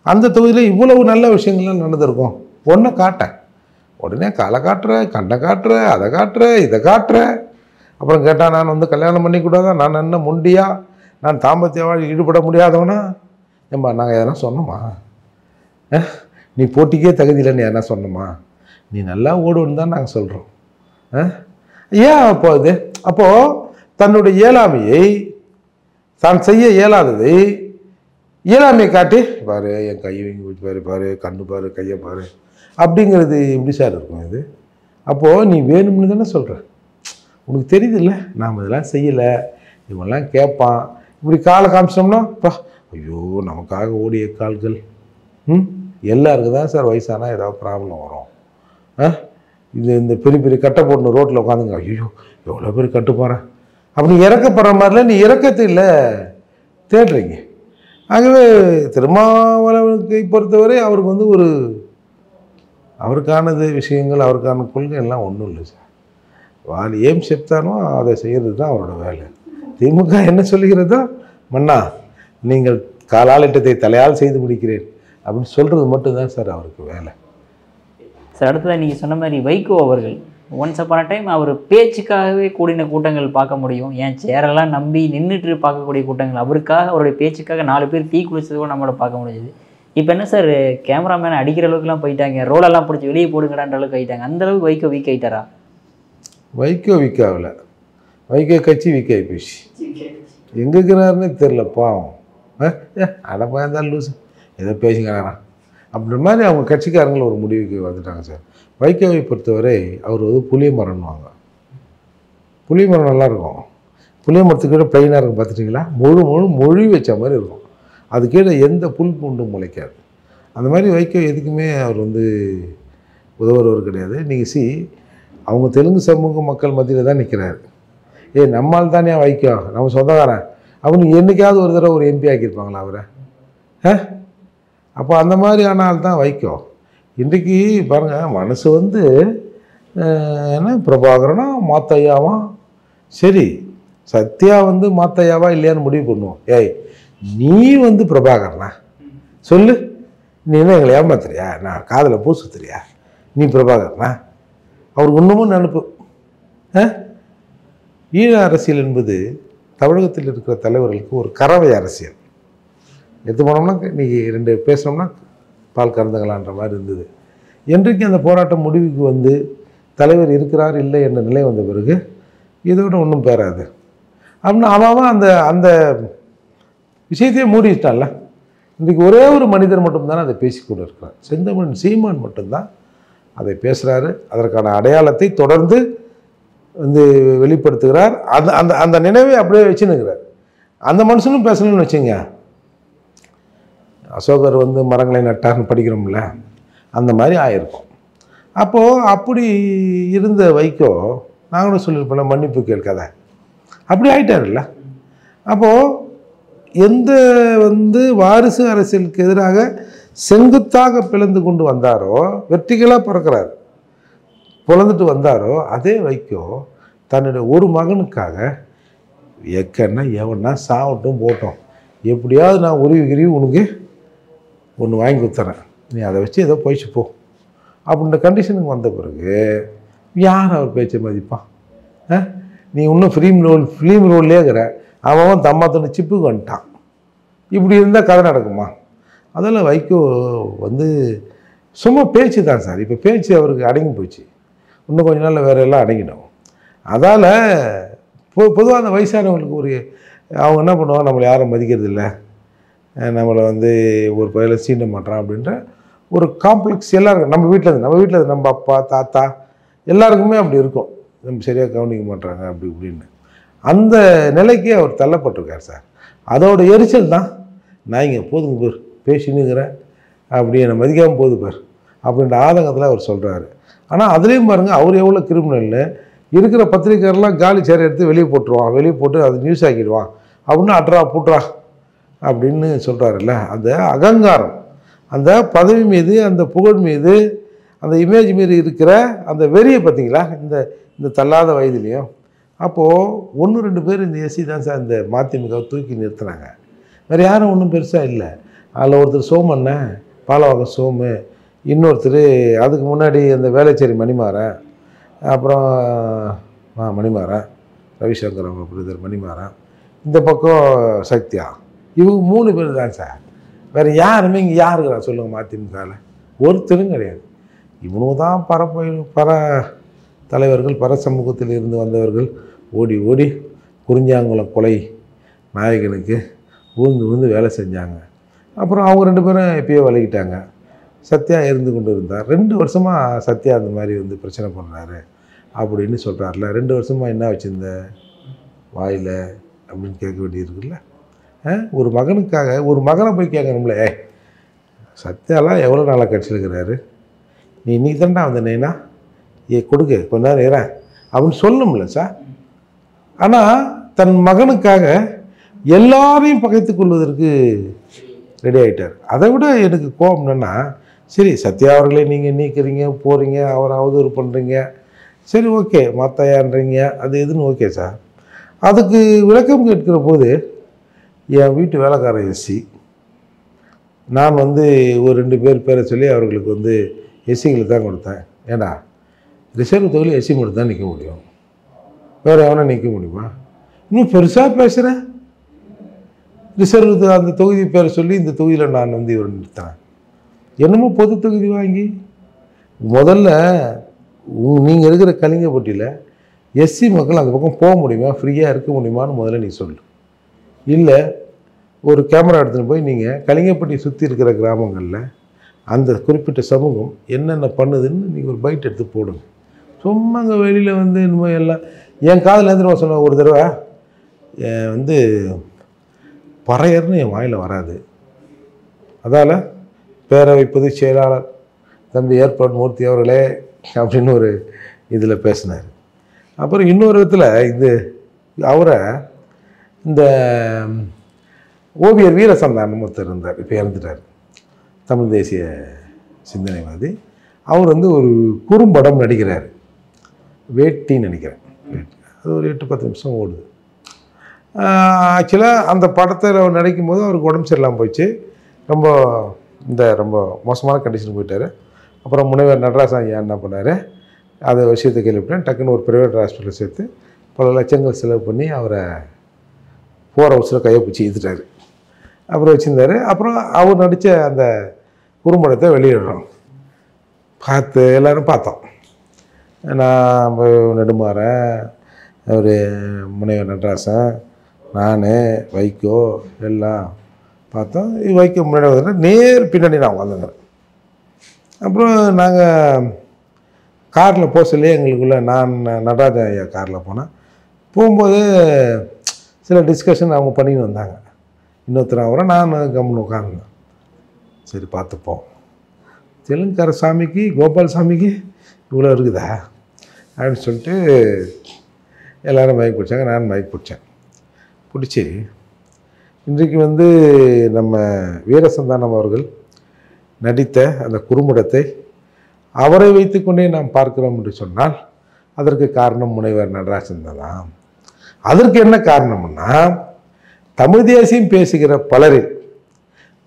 அந்த தொகுதியில் இவ்வளவு நல்ல விஷயங்கள்லாம் நடந்திருக்கும். ஒன்றை காட்டேன், உடனே காலை காட்டுற, கண்ணை காட்டுற, அதை காட்டுற, இதை காட்டுற. அப்புறம் கேட்டால் நான் கல்யாணம் பண்ணிக்கூடாதா, நான் என்ன முண்டியா, நான் தாம்பத்திய வாழ்க்கை ஈடுபட முடியாதவனா? ஏம்பா நாங்கள் எதனா சொன்னோமா? நீ போட்டிக்கே தகுதி இல்லைன்னு எதனா சொன்னோமா? நீ நல்லா ஓடுன்னு தான் நாங்கள் சொல்கிறோம். ஏன் அப்போ அது? அப்போது தன்னுடைய இயலாமையை, தான் செய்ய இயலாததை இயலாமையை காட்டி, பாரு என் கையை வீங்கி போச்சு பாரு, பாரு கண்ணு பாரு, கையை பாரு அப்படிங்கிறது எப்படி சார் இருக்கும் இது? அப்போது நீ வேணும்னு தானே சொல்கிற, உனக்கு தெரியுது இல்லை நாம் இதெல்லாம் செய்யலை, இவெல்லாம் கேட்பான், இப்படி காலை காமிச்சோம்னா பா ஐயோ நமக்காக ஓடிய கால்கள். எல்லாருக்கும் தான் சார் வயசானால் ஏதாவது ப்ராப்ளம் வரும். இந்த பெரிய பெரிய கட்டை போடணும் ரோட்டில் உட்காந்துங்க, ஐயோ எவ்வளோ பேர் கட்டு போகிறேன் அப்படி இறக்கப்படுற மாதிரிலாம் நீ இறக்கத்தை இல்லை தேடுறீங்க. ஆகவே திருமாவளவனை பொறுத்தவரை அவருக்கு ஒரு அவருக்கானது விஷயங்கள், அவருக்கான கொள்கை எல்லாம் ஒன்றும் இல்லை சார். வால் ஏம் செப்தானோ அதை செய்கிறது தான் அவரோட வேலை. திமுக என்ன சொல்லுகிறதோ, மன்னா நீங்கள் காலாளிட்டத்தை தலையால் செய்து முடிக்கிறேன் அப்படின்னு சொல்கிறது மட்டும்தான் சார் அவருக்கு வேலை. சார் அடுத்ததான் நீங்கள் சொன்ன மாதிரி வைகோ அவர்கள் ஒன்ஸ் அப்பான டைம் அவர் பேச்சுக்காகவே கூடின கூட்டங்கள் பார்க்க முடியும், ஏன் சேரெல்லாம் நம்பி நின்றுட்டு பார்க்கக்கூடிய கூட்டங்கள், அவருக்காக அவருடைய பேச்சுக்காக 4 பேர் தீ குளிச்சது கூட நம்மளோட பார்க்க முடியுது. இப்போ என்ன சார் கேமராமேனை அடிக்கிற அளவுக்குலாம் போயிட்டாங்க, ரோலெல்லாம் பிடிச்சி வெளியே போடுங்கடான்ற அளவுக்கு ஆகிட்டாங்க. அந்தளவுக்கு வைகோ வீக் ஆகிட்டாரா? வைகோ வீக் ஆகலை, வைகோ கட்சி வீக் ஆகி போச்சு. எங்கே இருக்கிறாருன்னு தெரில பாவம். அதை பயந்தாலும் லூசு ஏதோ பேசிக்கிறாரா அப்படின்ற மாதிரி அவங்க கட்சிக்காரங்களும் ஒரு முடிவுக்கு வந்துட்டாங்க சார். வைகோவை பொறுத்தவரை அவர் புளிய மரம்னுவாங்க. புளிய மரம் நல்லாயிருக்கும், புளிய மரத்துக்கு பிளைனாக இருக்கும் பார்த்துட்டிங்களா, மொழி வச்ச மாதிரி இருக்கும், அது கீழே எந்த புல் பூண்டும் முளைக்காது. அந்த மாதிரி வைகோ எதுக்குமே அவர் உதவுறவர் கிடையாது. நீங்கள் அவங்க தெலுங்கு சமூக மக்கள் மத்தியில் தான் நிற்கிறாரு. நம்மால் தானே வைகோ, நம்ம சொந்தக்காரன் அவனுக்கு என்றைக்காவது ஒரு தடவை ஒரு எம்பி ஆக்கியிருப்பாங்களா அவரை? அப்போ அந்த மாதிரி ஆனால் தான் வைகோ. இன்றைக்கு பாருங்கள் மனசு என்ன பிரபாகரனா மாத்தையாவா, சரி சத்யா மாத்தையாவா இல்லையான்னு முடிவு பண்ணுவோம். நீ பிரபாகரனா சொல்லு, நீ என்ன எங்களை ஏமாத்துறியா, நான் காதில் பூ சுத்துறியா, நீ பிரபாகரனா? அவருக்கு இன்னமும் நினப்பு. ஈழ அரசியல் என்பது தமிழகத்தில் இருக்கிற தலைவர்களுக்கு ஒரு கறவை அரசியல். எடுத்து போனோம்னா இன்றைக்கி 2 பேசினோம்னா பால் கறந்துங்களான்ற மாதிரி இருந்தது. என்றைக்கு அந்த போராட்டம் முடிவுக்கு தலைவர் இருக்கிறார் இல்லை என்ற நிலை வந்த பிறகு இதோட ஒன்றும் பேராது அப்படின்னா அவன் அந்த விஷயத்தையே மூடிட்டான்ல. இன்றைக்கு ஒரே ஒரு மனிதர் மட்டும்தானே அதை பேசிக்கொண்டு இருக்கிறார், செந்தமிழன் சீமான் மட்டும்தான் அதை பேசுகிறாரு. அதற்கான அடையாளத்தை தொடர்ந்து வெளிப்படுத்துகிறார். அந்த அந்த அந்த நினைவை அப்படியே வச்சுன்னுக்கிறார். அந்த மனுஷனும் பேசணும்னு வச்சுங்க, அசோகர் மரங்களை நட்டார்னு படிக்கிறோம்ல, அந்த மாதிரி ஆயிருக்கும். அப்போது அப்படி இருந்த வைகோ நாங்களும் சொல்லியிருப்போம் மன்னிப்பு கேட்காத, அப்படி ஆயிட்டார்ல. அப்போது எந்த வாரிசு அரசியலுக்கு எதிராக செங்குத்தாக பிளந்து கொண்டு வந்தாரோ, வெற்றிகளாக பிறக்கிறார், பிளந்துட்டு வந்தாரோ, அதே வைக்கோ தன்னுடைய ஒரு மகனுக்காக எக்கன்னா எவன்னா சாவட்டும் போட்டோம், எப்படியாவது நான் உருவிகிரி உனக்கு ஒன்று வாங்கி கொடுத்துறேன், நீ அதை வச்சு ஏதோ போயிச்சு போ அப்படின்ற கண்டிஷனுக்கு வந்த பிறகு யார் அவர் பேச்சை மதிப்பான்? நீ இன்னும் ஃபிலிம் ரோல்லே இருக்கிற, அவன் தம்மாத்தனை சிப்புக்கு வந்துட்டான். இப்படி இருந்தால் கதை நடக்குமா? அதெல்லாம் வைக்கோ சும்மா பேச்சு தான் சார். இப்போ பேச்சு அவருக்கு அடங்கி போச்சு, இன்னும் கொஞ்ச நாளில் வேற எல்லாம் அடங்கிடும். அதால் பொதுவாக அந்த வயசானவங்களுக்கு அவங்க என்ன பண்ணுவாங்க, நம்மளை யாரும் மதிக்கிறது இல்லை, நம்மளை ஒரு பயில சீண்ட மாட்டோம் அப்படின்ற ஒரு காம்ப்ளெக்ஸ் எல்லாருக்கும் நம்ம வீட்டில் நம்ம அப்பா தாத்தா எல்லாருக்குமே அப்படி இருக்கும், நம்ம சரியாக கவனிக்க மாட்டாங்க அப்படி இப்படின்னு. அந்த நிலைக்கு அவர் தள்ளப்பட்டிருக்கார் சார். அதோட எரிச்சல் தான் நான் இங்கே போதுங்க பேர் பேசினுங்கிறேன், அப்படி என்னை மதிக்காமல் போகுது பேர் அப்படின்ற ஆதங்கத்தில் அவர் சொல்கிறாரு. ஆனால் அதுலேயும் பாருங்கள், அவர் எவ்வளோ கிரிமினல்னு இருக்கிற பத்திரிக்கைலாம் காலி சேரை எடுத்து வெளியே போட்டுருவான், வெளியே போட்டு அது நியூஸ் ஆக்கிடுவான் அப்படின்னு அட்ரா புட்ரா அப்படின்னு சொல்கிறாருல்ல. அந்த அகங்காரம், அந்த பதவி மீது, அந்த புகழ் மீது, அந்த இமேஜ் மீது இருக்கிற அந்த வெறியை பார்த்தீங்களா இந்த தள்ளாத வயதுலேயும். அப்போது 1-2 பேர் இந்த எஸ்சி தான் சார் இந்த மதிமுகவை தூக்கி நிறுத்துனாங்க, வேறு யாரும் ஒன்றும் பெருசாக இல்லை. அதில் ஒருத்தர் சோமண்ண பாலவாக்கம் சோமு, இன்னொருத்தர் அதுக்கு முன்னாடி அந்த வேளச்சேரி மணிமாறன், அப்புறம் மணிமாறன் ரவிசங்கர் அவங்க பிரதர் மணிமாறன், இந்த பக்கம் சக்தியா, இவங்க 3 பேர் தான் சார். வேறு யாருமே இங்கே யார் இருக்கிறா சொல்லுங்கள் மதிமுகவில்? ஒருத்தரும் கிடையாது. இவனும் தான் பர தலைவர்கள், பர சமூகத்தில் இருந்து வந்தவர்கள் ஓடி ஓடி குறிஞ்சாங்குளம் கொலை நாயகனுக்கு விழுந்து வேலை செஞ்சாங்க. அப்புறம் அவங்க 2 பேரும் எப்பயோ விலகிட்டாங்க. சத்யா இருந்து கொண்டு இருந்தார். 2 வருஷமாக சத்யா அந்த மாதிரி பிரச்சனை பண்ணுறாரு அப்படின்னு சொல்கிறாருல. 2 வருஷமாக என்ன வச்சுருந்த வாயில் அப்படின்னு கேட்க வேண்டியிருக்குல்ல. ஒரு மகனுக்காக ஒரு மகனை போய் கேட்கணும்ல, சத்யாலாம் எவ்வளோ நாளாக கட்சியில் இருக்கிறாரு, நீ இன்றைக்கி தான்டா வந்தேன்னா கொடுக்க கொஞ்ச நேரம் ஏறேன் அப்படின்னு சொல்லணும்ல சார். ஆனால் தன் மகனுக்காக எல்லாரையும் பகைத்து கொள்வதற்கு ரெடி ஆகிட்டார். அதை விட எனக்கு கோபம் என்னென்னா, சரி சத்யா அவர்களே நீங்கள் நீக்கிறீங்க போகிறீங்க, அவரை அவதூறு பண்ணுறீங்க, சரி ஓகே மாத்தாயான்றீங்க, அது எதுன்னு ஓகே சார். அதுக்கு விளக்கம் கேட்கிற போது என் வீட்டு வேலைக்காரர் எஸ்சி, நான் ஒரு 2 பேரை சொல்லி அவர்களுக்கு எஸ்சிங்களுக்கு தான் கொடுத்தேன். ஏன்னா ரிசர்வ் தொகுதியில் எஸ்சி மட்டும் தான் நிற்க முடியும், வேறு எவனா நிற்க முடியுமா? இன்னும் பெருசாக பேசுகிறேன். ரிசர்வ் அந்த தொகுதி பேரை சொல்லி இந்த தொகுதியில் நான் இவர் நிறுத்தினேன். என்னமோ பொது தொகுதி வாங்கி முதல்ல நீங்கள் இருக்கிற கலிங்கப்பட்டியில் எஸ்சி மக்கள் அந்த பக்கம் போக முடியுமா, ஃப்ரீயாக இருக்க முடியுமான்னு முதல்ல நீ சொல்லு. இல்லை ஒரு கேமரா எடுத்துகிட்டு போய் நீங்கள் கலிங்கப்பட்டி சுற்றி இருக்கிற கிராமங்களில் அந்த குறிப்பிட்ட சமூகம் என்னென்ன பண்ணுதுன்னு நீங்கள் ஒரு பைட் எடுத்து போடுங்க. சும்மா அங்கே வெளியில் இன்னும் எல்லாம் என் காதில் இருந்து சொன்ன ஒரு தடவை பறையர்னு என் வாயில் வராது, அதால் பேரவை பொதுச் செயலாளர் தம்பி ஏற்பாடு மூர்த்தி அவர்களே அப்படின்னு ஒரு இதில் பேசினார். அப்புறம் இன்னொரு விதத்தில் அவரை இந்த ஓவியர் வீரசந்தானம் ஒருத்தர் இருந்தார், இப்போ இறந்துட்டார், தமிழ் தேசிய சிந்தனைவாதி. அவர் ஒரு குறும்படம் நடிக்கிறார், வேட்டின்னு நினைக்கிறேன், அது ஒரு 8-10 நிமிஷம் ஓடுது. ஆக்சுவலாக அந்த படத்தில் அவர் நடிக்கும் போது அவருக்கு உடம்பு சரியில்லாமல் போயிடுச்சு, ரொம்ப மோசமான கண்டிஷனுக்கு போயிட்டார். அப்புறம் முனைவர் நடராசன் ஐயா என்ன பண்ணார், அதை விஷயத்தை கேள்விப்பட்டேன், டக்குன்னு ஒரு ப்ரைவேட் ஹாஸ்பிட்டலில் சேர்த்து பல லட்சங்கள் செலவு பண்ணி அவரை போகிற வருஷத்தில் கையை பிடிச்சி இழுத்துட்டார். அப்புறம் வச்சுருந்தார். அப்புறம் அவர் நடித்த அந்த குறும்படத்தை வெளியிடுறோம், பார்த்து எல்லோரும் பார்த்தோம். நான் நெடுமாறன், அவர் முனைவர் நடராசன், நான் வைகோ எல்லாம் பார்த்தோம். வைகோ முன்னாடி வந்து நேர் பின்னாடி நான் வந்துங்கிறேன். அப்புறம் நாங்கள் காரில் போக சொல்லி எங்களுக்குள்ளே நான் நடராஜன் ஐயா காரில் போனேன். போகும்போது சில டிஸ்கஷன் அவங்க பண்ணின்னு வந்தாங்க. இன்னொருத்தர் அவரை நான் கம்முன்னு உட்காந்துருந்தேன். சரி பார்த்துப்போம், தெலுங்குக்கார சாமிக்கு கோபால் சாமிக்கு இவ்வளோ இருக்குதா அப்படின்னு சொல்லிட்டு எல்லோரும் மைக் பிடிச்சாங்க. நான் மைக் பிடிச்சேன். பிடிச்சி இன்றைக்கு நம்ம வீரசந்தானம் அவர்கள் நடித்த அந்த குறும்படத்தை அவரை வைத்துக்கொண்டே நாம் பார்க்கிறோம் என்று சொன்னால் அதற்கு காரணம் முனைவர் நடராஜன் தான். அதற்கு என்ன காரணம்னா, தமிழ் தேசியம் பேசுகிற பலரில்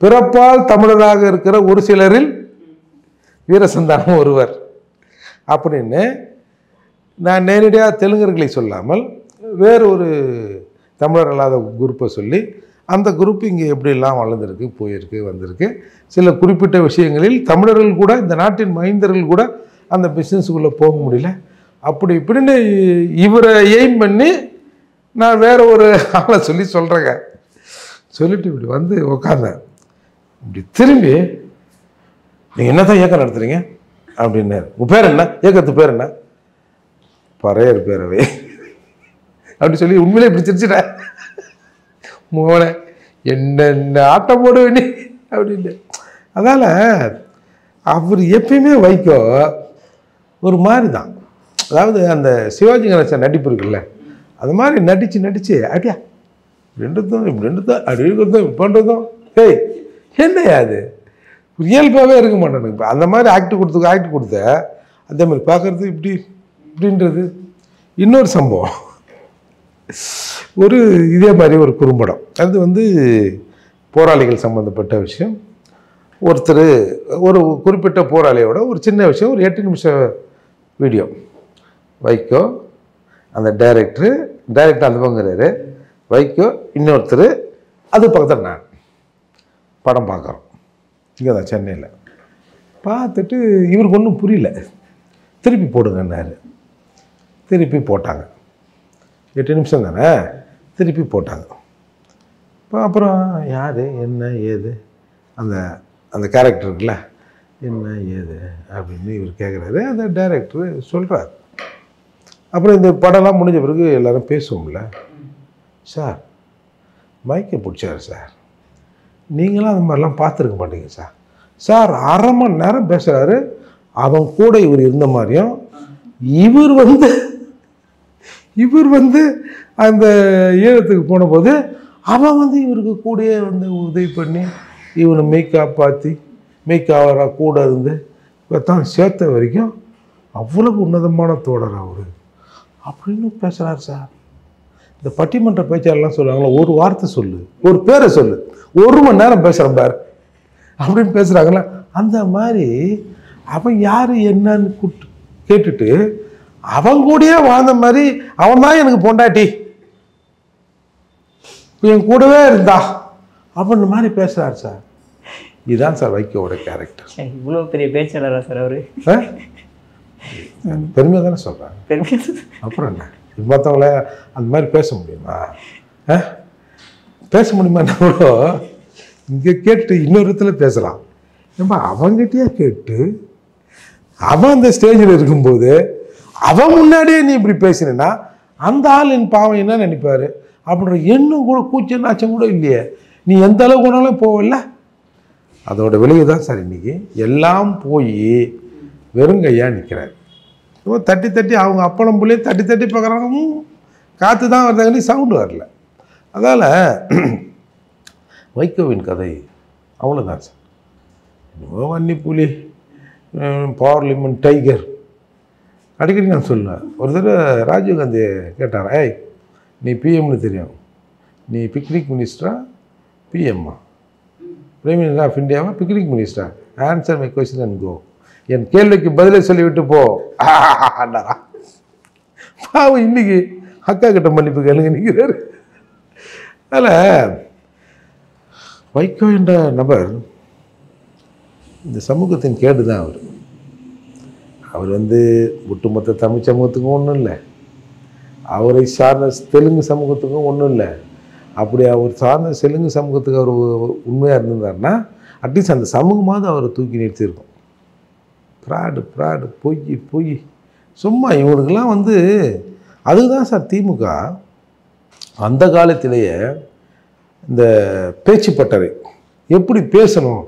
பிறப்பால் தமிழராக இருக்கிற ஒரு சிலரில் வீரசந்தானம் ஒருவர் அப்படின்னு நான் நேரடியாக தெலுங்கர்களை சொல்லாமல் வேறு ஒரு தமிழர் அல்லாத குரூப்பை சொல்லி அந்த குரூப் இங்கே எப்படிலாம் வளர்ந்துருக்கு, போயிருக்கு, வந்திருக்கு. சில குறிப்பிட்ட விஷயங்களில் தமிழர்கள் கூட, இந்த நாட்டின் மைந்தர்கள் கூட அந்த பிஸ்னஸுக்குள்ளே போக முடியல. அப்படி இப்படின்னு இவரை எய்ம் பண்ணி நான் வேற ஒரு ஆளை சொல்கிறேங்க. சொல்லிட்டு இப்படி வந்து உட்காந்தேன். இப்படி திரும்பி, நீங்கள் என்ன தான் இயக்கம் நடத்துறீங்க அப்படின்னாரு. உங்கள் பேர் என்ன? இயக்கத்து பேர் என்ன? பறையர் பேரவை அப்படி சொல்லி உண்மையிலே இப்படி சிரிச்சிட்டேன். மோனை என்ன ஆட்டம் போடுவே நீ அப்படின்னு. அதனால் அவர் எப்பயுமே வைக்கோ ஒரு மாதிரி தான். அதாவது அந்த சிவாஜி கணேசன் நடிப்பு இருக்குல்ல, அது மாதிரி நடித்து அப்படியா ரெண்டுத்தும் இப்படி ரெண்டுத்தும் அப்படி இருக்கிறதும் இப்படி பண்ணுறதும் ஏய் என்னையா அது இயல்பாகவே இருக்க மாட்டேன். இப்போ அந்த மாதிரி ஆக்ட் கொடுத்த அதே மாதிரி பார்க்குறது இப்படி இப்படின்றது. இன்னொரு சம்பவம், ஒரு இதே மாதிரி ஒரு குறும்படம், அது வந்து போராளிகள் சம்மந்தப்பட்ட விஷயம். ஒருத்தர் ஒரு குறிப்பிட்ட போராளியோட ஒரு சின்ன விஷயம், ஒரு 8 நிமிஷம் வீடியோ. வைகோ அந்த டைரக்டர் அந்த பங்குறாரு, வைகோ இன்னொருத்தர், அது பக்கத்தில் நான் படம் பார்க்குறோம். இங்கே தான் சென்னையில் பார்த்துட்டு இவருக்கு ஒன்றும் புரியல. திருப்பி போடுங்கன்னாரு. திருப்பி போட்டாங்க. 8 நிமிஷம் தானே, திருப்பி போட்டாங்க. அப்புறம் யார் என்ன ஏது அந்த அந்த கேரக்டர் இருக்குல்ல, என்ன ஏது அப்படின்னு இவர் கேட்குறாரு. அந்த டைரக்டர் சொல்கிறார். அப்புறம் இந்த படம்லாம் முடிஞ்ச பிறகு எல்லோரும் பேசுவோம்ல, சார் மைக்கை பிடிச்சார் சார், நீங்களாம் அந்த மாதிரிலாம் பார்த்துருக்க மாட்டீங்க சார். சார் 1/2 மணி நேரம் பேசுகிறாரு. அவன் கூட இவர் இருந்த மாதிரியும், இவர் வந்து அந்த ஈழத்துக்கு போன போது அவன் வந்து இவருக்கு கூடயே வந்து உதவி பண்ணி இவனை மெய்க்காவராக கூட இருந்து தான் சேர்த்த வரைக்கும் அவ்வளவு உன்னதமான தோழர் அவர் அப்படின்னு பேசுகிறார் சார். இந்த பட்டிமன்ற பேச்சாளர்லாம் சொல்லுவாங்களா, ஒரு வார்த்தை சொல்லு, ஒரு பேரை சொல்லு, 1 மணி நேரம் பேசுகிறேன் பார் அப்படின்னு பேசுகிறாங்களா. அந்த மாதிரி அவன் யார் என்னன்னு கேட்டுட்டு அவன் கூடயே வாழ்ந்த மாதிரி, அவன் தான் எனக்கு பொண்டாட்டி, என் கூடவே இருந்தா அப்படின்ற மாதிரி பேசுகிறார் சார். இதுதான் சார் வைகோவோட கேரக்டர். இவ்வளோ பெரிய பேச்சாளரா சார் அவரு? பெருமையாக தானே சொல்கிறாங்க. அப்புறம் என்ன, மற்றவங்கள அந்த மாதிரி பேச முடியுமா? பேச முடியுமா? கூட இங்கே கேட்டு இன்னொரு இடத்துல பேசலாம். நம்ம அவங்ககிட்டயே கேட்டு அவன் அந்த ஸ்டேஜில் இருக்கும்போது அவன் முன்னாடியே நீ இப்படி பேசினா அந்த ஆள் என் பாவம் என்ன நினைப்பாரு அப்படின்ற எண்ணம் கூட கூச்சம் நாச்சம் கூட இல்லையே. நீ எந்த அளவுக்கு வேணாலும் போகல. அதோட விளைவு தான் சார் இன்றைக்கி எல்லாம் போய் வெறுங்கையாக நிற்கிறார். தட்டி அவங்க அப்பளம் புள்ளையே தட்டி பார்க்குறாங்க. காற்று தான் வருதாங்க, சவுண்டு வரல. அதால் வைகோவின் கதை அவ்வளோதான் சார். வன்னி புலி, பார்லிமெண்ட் டைகர் அடிக்கடி நான் சொல்லுவேன். ஒரு தடவை ராஜீவ்காந்தி கேட்டார், ஏய் நீ பிஎம்னு தெரியும், நீ பிக்னிக் மினிஸ்டரா பிஎம்மா, பிரைம் மினிஸ்டர் ஆஃப் இந்தியாவா பிக்னிக் மினிஸ்டரா, answer my question and go, என் கேள்விக்கு பதிலை சொல்லிவிட்டு போ அண்ணாரா. பாவம் இன்னைக்கு அக்கா கிட்ட மன்னிப்பு கேளுங்க நிற்கிறார். அதில் வைகோ என்ற நபர் இந்த சமூகத்தின் கேடு தான். அவர் வந்து ஒட்டுமொத்த தமிழ் சமூகத்துக்கும் ஒன்றும் இல்லை, அவரை சார்ந்த தெலுங்கு சமூகத்துக்கும் ஒன்றும் இல்லை. அப்படி அவர் சார்ந்த தெலுங்கு சமூகத்துக்கு அவர் உண்மையாக இருந்திருந்தாருன்னா அட்லீஸ்ட் அந்த சமூகமாவது அவரை தூக்கி நிறுத்தியிருக்கும். ஃப்ராடு பொய் சும்மா இவனுக்கெல்லாம் வந்து அதுதான் சார் திமுக அந்த காலத்திலேயே இந்த பேச்சு பட்டறை எப்படி பேசணும்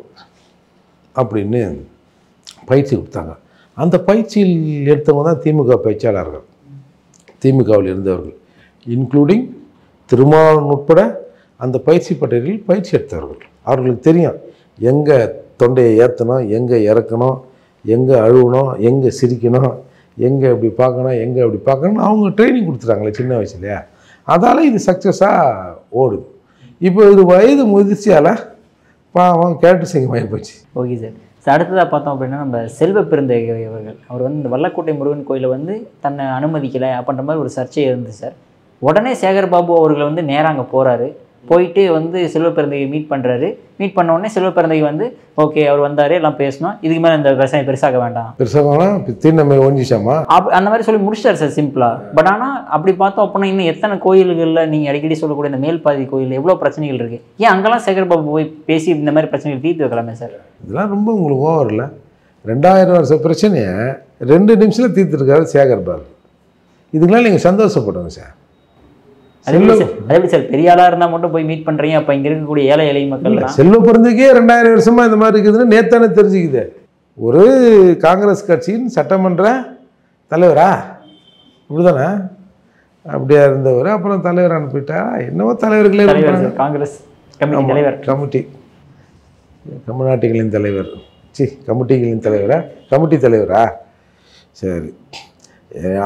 அப்படின்னு பயிற்சி கொடுத்தாங்க. அந்த பயிற்சியில் எடுத்தவங்க தான் திமுக பேச்சாளர்கள், திமுகவில் இருந்தவர்கள், இன்க்ளூடிங் திருமாவளவன் உட்பட அந்த பயிற்சி பட்டறையில் பயிற்சி எடுத்தவர்கள். அவர்களுக்கு தெரியும் எங்கே தொண்டையை ஏற்றணும், எங்கே இறக்கணும், எங்கே அழுவணும், எங்கே சிரிக்கணும், எங்கே இப்படி பார்க்கணும், எங்கே அப்படி பார்க்கணும்னு அவங்க ட்ரைனிங் கொடுத்துட்டாங்களே சின்ன வயசுலையா. அதால் இது சக்ஸஸாக ஓடுது. இப்போ இது வயது முதிர்ச்சியால் பாவம் கேட்டு சிங்கமாகி போச்சு. Okay sir. அடுத்ததாக பார்த்தோம் அப்படின்னா நம்ம செல்வ பெருந்தகை அவர்கள், அவர் வந்து இந்த வல்லக்கோட்டை முருகன் கோயிலை வந்து தன்னை அனுமதிக்கலை அப்படின்ற மாதிரி ஒரு சர்ச்சை இருந்துச்சு சார். உடனே சேகர் பாபு அவர்களை வந்து நேராக அங்கே போகிறாரு, போயிட்டு வந்து செல்வ பெருந்தகை மீட் பண்ணுறாரு. மீட் பண்ண உடனே செல்வ பெருந்தகை வந்து ஓகே அவர் வந்தார், எல்லாம் பேசணும், இதுக்கு மேலே இந்த பிரச்சனை பெருசாக வேண்டாம், பெருசாக தீர்ணமை ஒஞ்சிச்சாமா அந்த மாதிரி சொல்லி முடிச்சிட்டார் சார் சிம்பிளாக. பட் ஆனால் அப்படி பார்த்தோம் அப்படின்னா இன்னும் எத்தனை கோயில்களில் நீங்கள் அடிக்கடி சொல்லக்கூடிய இந்த மேல்பாதி கோயில் எவ்வளோ பிரச்சனைகள் இருக்குது, ஏன் அங்கெல்லாம் சேகர் பாபு போய் பேசி இந்த மாதிரி பிரச்சனைகள் தீர்த்து வைக்கலாமே சார்? இதெல்லாம் ரொம்ப உங்களுக்கு ஓவர் இல்லை. 2000 வருஷ பிரச்சனையை 2 நிமிஷத்தில் தீர்த்துருக்காரு சேகர் பாபு. இதுக்கெல்லாம் நீங்கள் சந்தோஷப்படுங்க சார். அதே எப்படி சார் பெரிய ஆளாக இருந்தால் மட்டும் போய் மீட் பண்ணுறீங்க, அப்போ இங்கே இருக்கக்கூடிய ஏழை எளிய மக்கள் செல்வ பிறந்தக்கே 2000 வருஷமாக இந்த மாதிரி இருக்குதுன்னு நேத்தானே தெரிஞ்சுக்குது. ஒரு காங்கிரஸ் கட்சியின் சட்டமன்ற தலைவரா இப்படிதானே அப்படியா இருந்தவர், அப்புறம் தலைவர் அனுப்பிட்டா என்னவோ தலைவர்களே காங்கிரஸ் கமிட்டி தலைவர், கம்யூனிட்டிகளின் தலைவர், கமிட்டிகளின் தலைவரா, கமிட்டி தலைவரா, சரி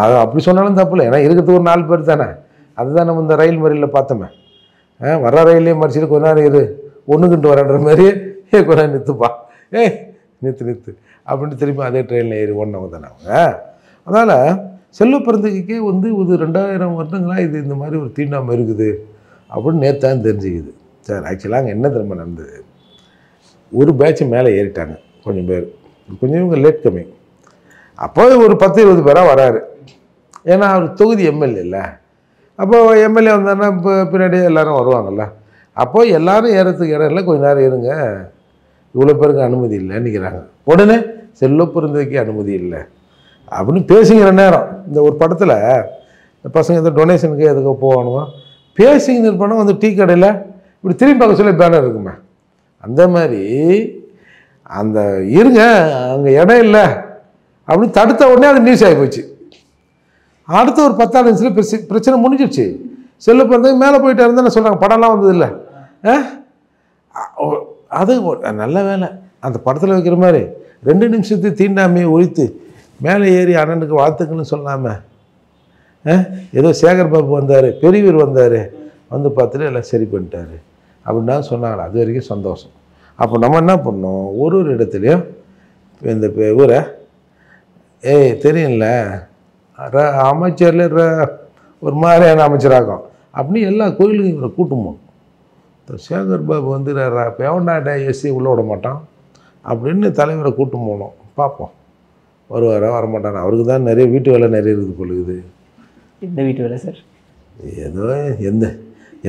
அது அப்படி சொன்னாலும் தப்பு இல்லை. ஏன்னா இருக்கிறதுக்கு ஒரு 4 பேர் தானே. அதுதான் நம்ம இந்த ரயில் மறியலில் பார்த்தோமே, வர்ற ரயிலே மறிச்சிட்டு கொஞ்ச நேரம் இரு, ஒன்றுக்கிட்டு வரன்ற மாதிரி கொஞ்ச நேரம் நிறுத்துப்பா, நிறுத்து அப்படின்ட்டு திரும்பி அதே ட்ரெயினில் ஏறி ஓடினவங்க தானே அவங்க. அதனால் செல்வ பிறந்தகைக்கே வந்து ஒரு 2000 வருடங்களாக இது இந்த மாதிரி ஒரு தீண்டாமை இருக்குது அப்படின்னு நேற்று தெரிஞ்சுக்குது சார். ஆக்சுவலாக அங்கே என்ன திரும்ப நடந்தது, ஒரு பேட்ச் மேலே ஏறிட்டாங்க கொஞ்சம் பேர், கொஞ்சம் இவங்க லேட் கம்மிங். அப்போ ஒரு 10-20 பேராக வராரு. ஏன்னா அவர் தொகுதி எம்எல்ஏ இல்லை. அப்போ எம்எல்ஏ வந்தாருன்னா இப்போ பின்னாடியே எல்லோரும் வருவாங்கள்ல. அப்போது எல்லோரும் ஏறத்துக்கு இடம் இல்லை, கொஞ்சம் நேரம் இருங்க, இவ்வளோ பேருக்கு அனுமதி இல்லைன்னுக்கிறாங்க. உடனே செல்வ பிறந்தகைக்கு அனுமதி இல்லை அப்படின்னு பேசிக்கிற நேரம் இந்த ஒரு படத்தில் இந்த பசங்க எந்த டொனேஷனுக்கு எதுக்கு போகணுமோ பேசிக்கின்னு இருப்பானோ வந்து டீ கடையில் இப்படி திரும்பி பார்க்க சொல்லி பேனர் இருக்குமே, அந்த மாதிரி அந்த இருங்க அங்கே இடம் இல்லை அப்படின்னு தடுத்த உடனே அது நியூஸ் ஆகி போச்சு. அடுத்த ஒரு 10 நிமிஷத்தில் பிரச்சனை முடிஞ்சிடுச்சு. செல்வ பிறந்தகை மேலே போயிட்டு இருந்தால் சொல்கிறாங்க, படம்லாம் வந்தது இல்லை. அது நல்ல வேலை அந்த படத்தில் வைக்கிற மாதிரி 2 நிமிஷத்துக்கு தீண்டாமையை ஒழித்து மேலே ஏறி அண்ணனுக்கு வாழ்த்துக்கள்னு சொல்லாமல் ஏதோ சேகர் பாபு வந்தார், பெரியவர் வந்தார், வந்து பார்த்துட்டு எல்லாம் சரி பண்ணிட்டார் அப்படின்னா சொன்னாங்க. அது வரைக்கும் சந்தோஷம். அப்போ நம்ம என்ன பண்ணோம், ஒரு இடத்துலையும் இந்த ஊரை தெரியும்ல அமைச்சரில் ஒரு மாதிரியான அமைச்சராகும் அப்படின்னு எல்லா கோயிலுக்கும் இவரை கூட்டும் போகணும். சேகர் பாபு வந்து பேவண்டாட்ட எஸ்சி உள்ளே விட மாட்டான் அப்படின்னு தலைவரை கூட்டும் போகணும். பார்ப்போம் வருவாரா வரமாட்டானா. அவருக்கு தான் நிறைய வீட்டு வேலை நிறைய இருக்குது பொழுது. எந்த வீட்டு வேலை சார்? ஏதோ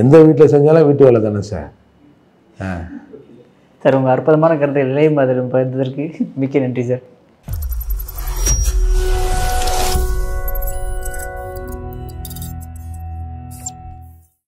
எந்த வீட்டில் செஞ்சாலும் வீட்டு வேலை தானே சார். சார் உங்கள் அற்புதமான கருத்தை இளைய மாதிரி பகிர்ந்ததற்கு மிக்க நன்றி சார்.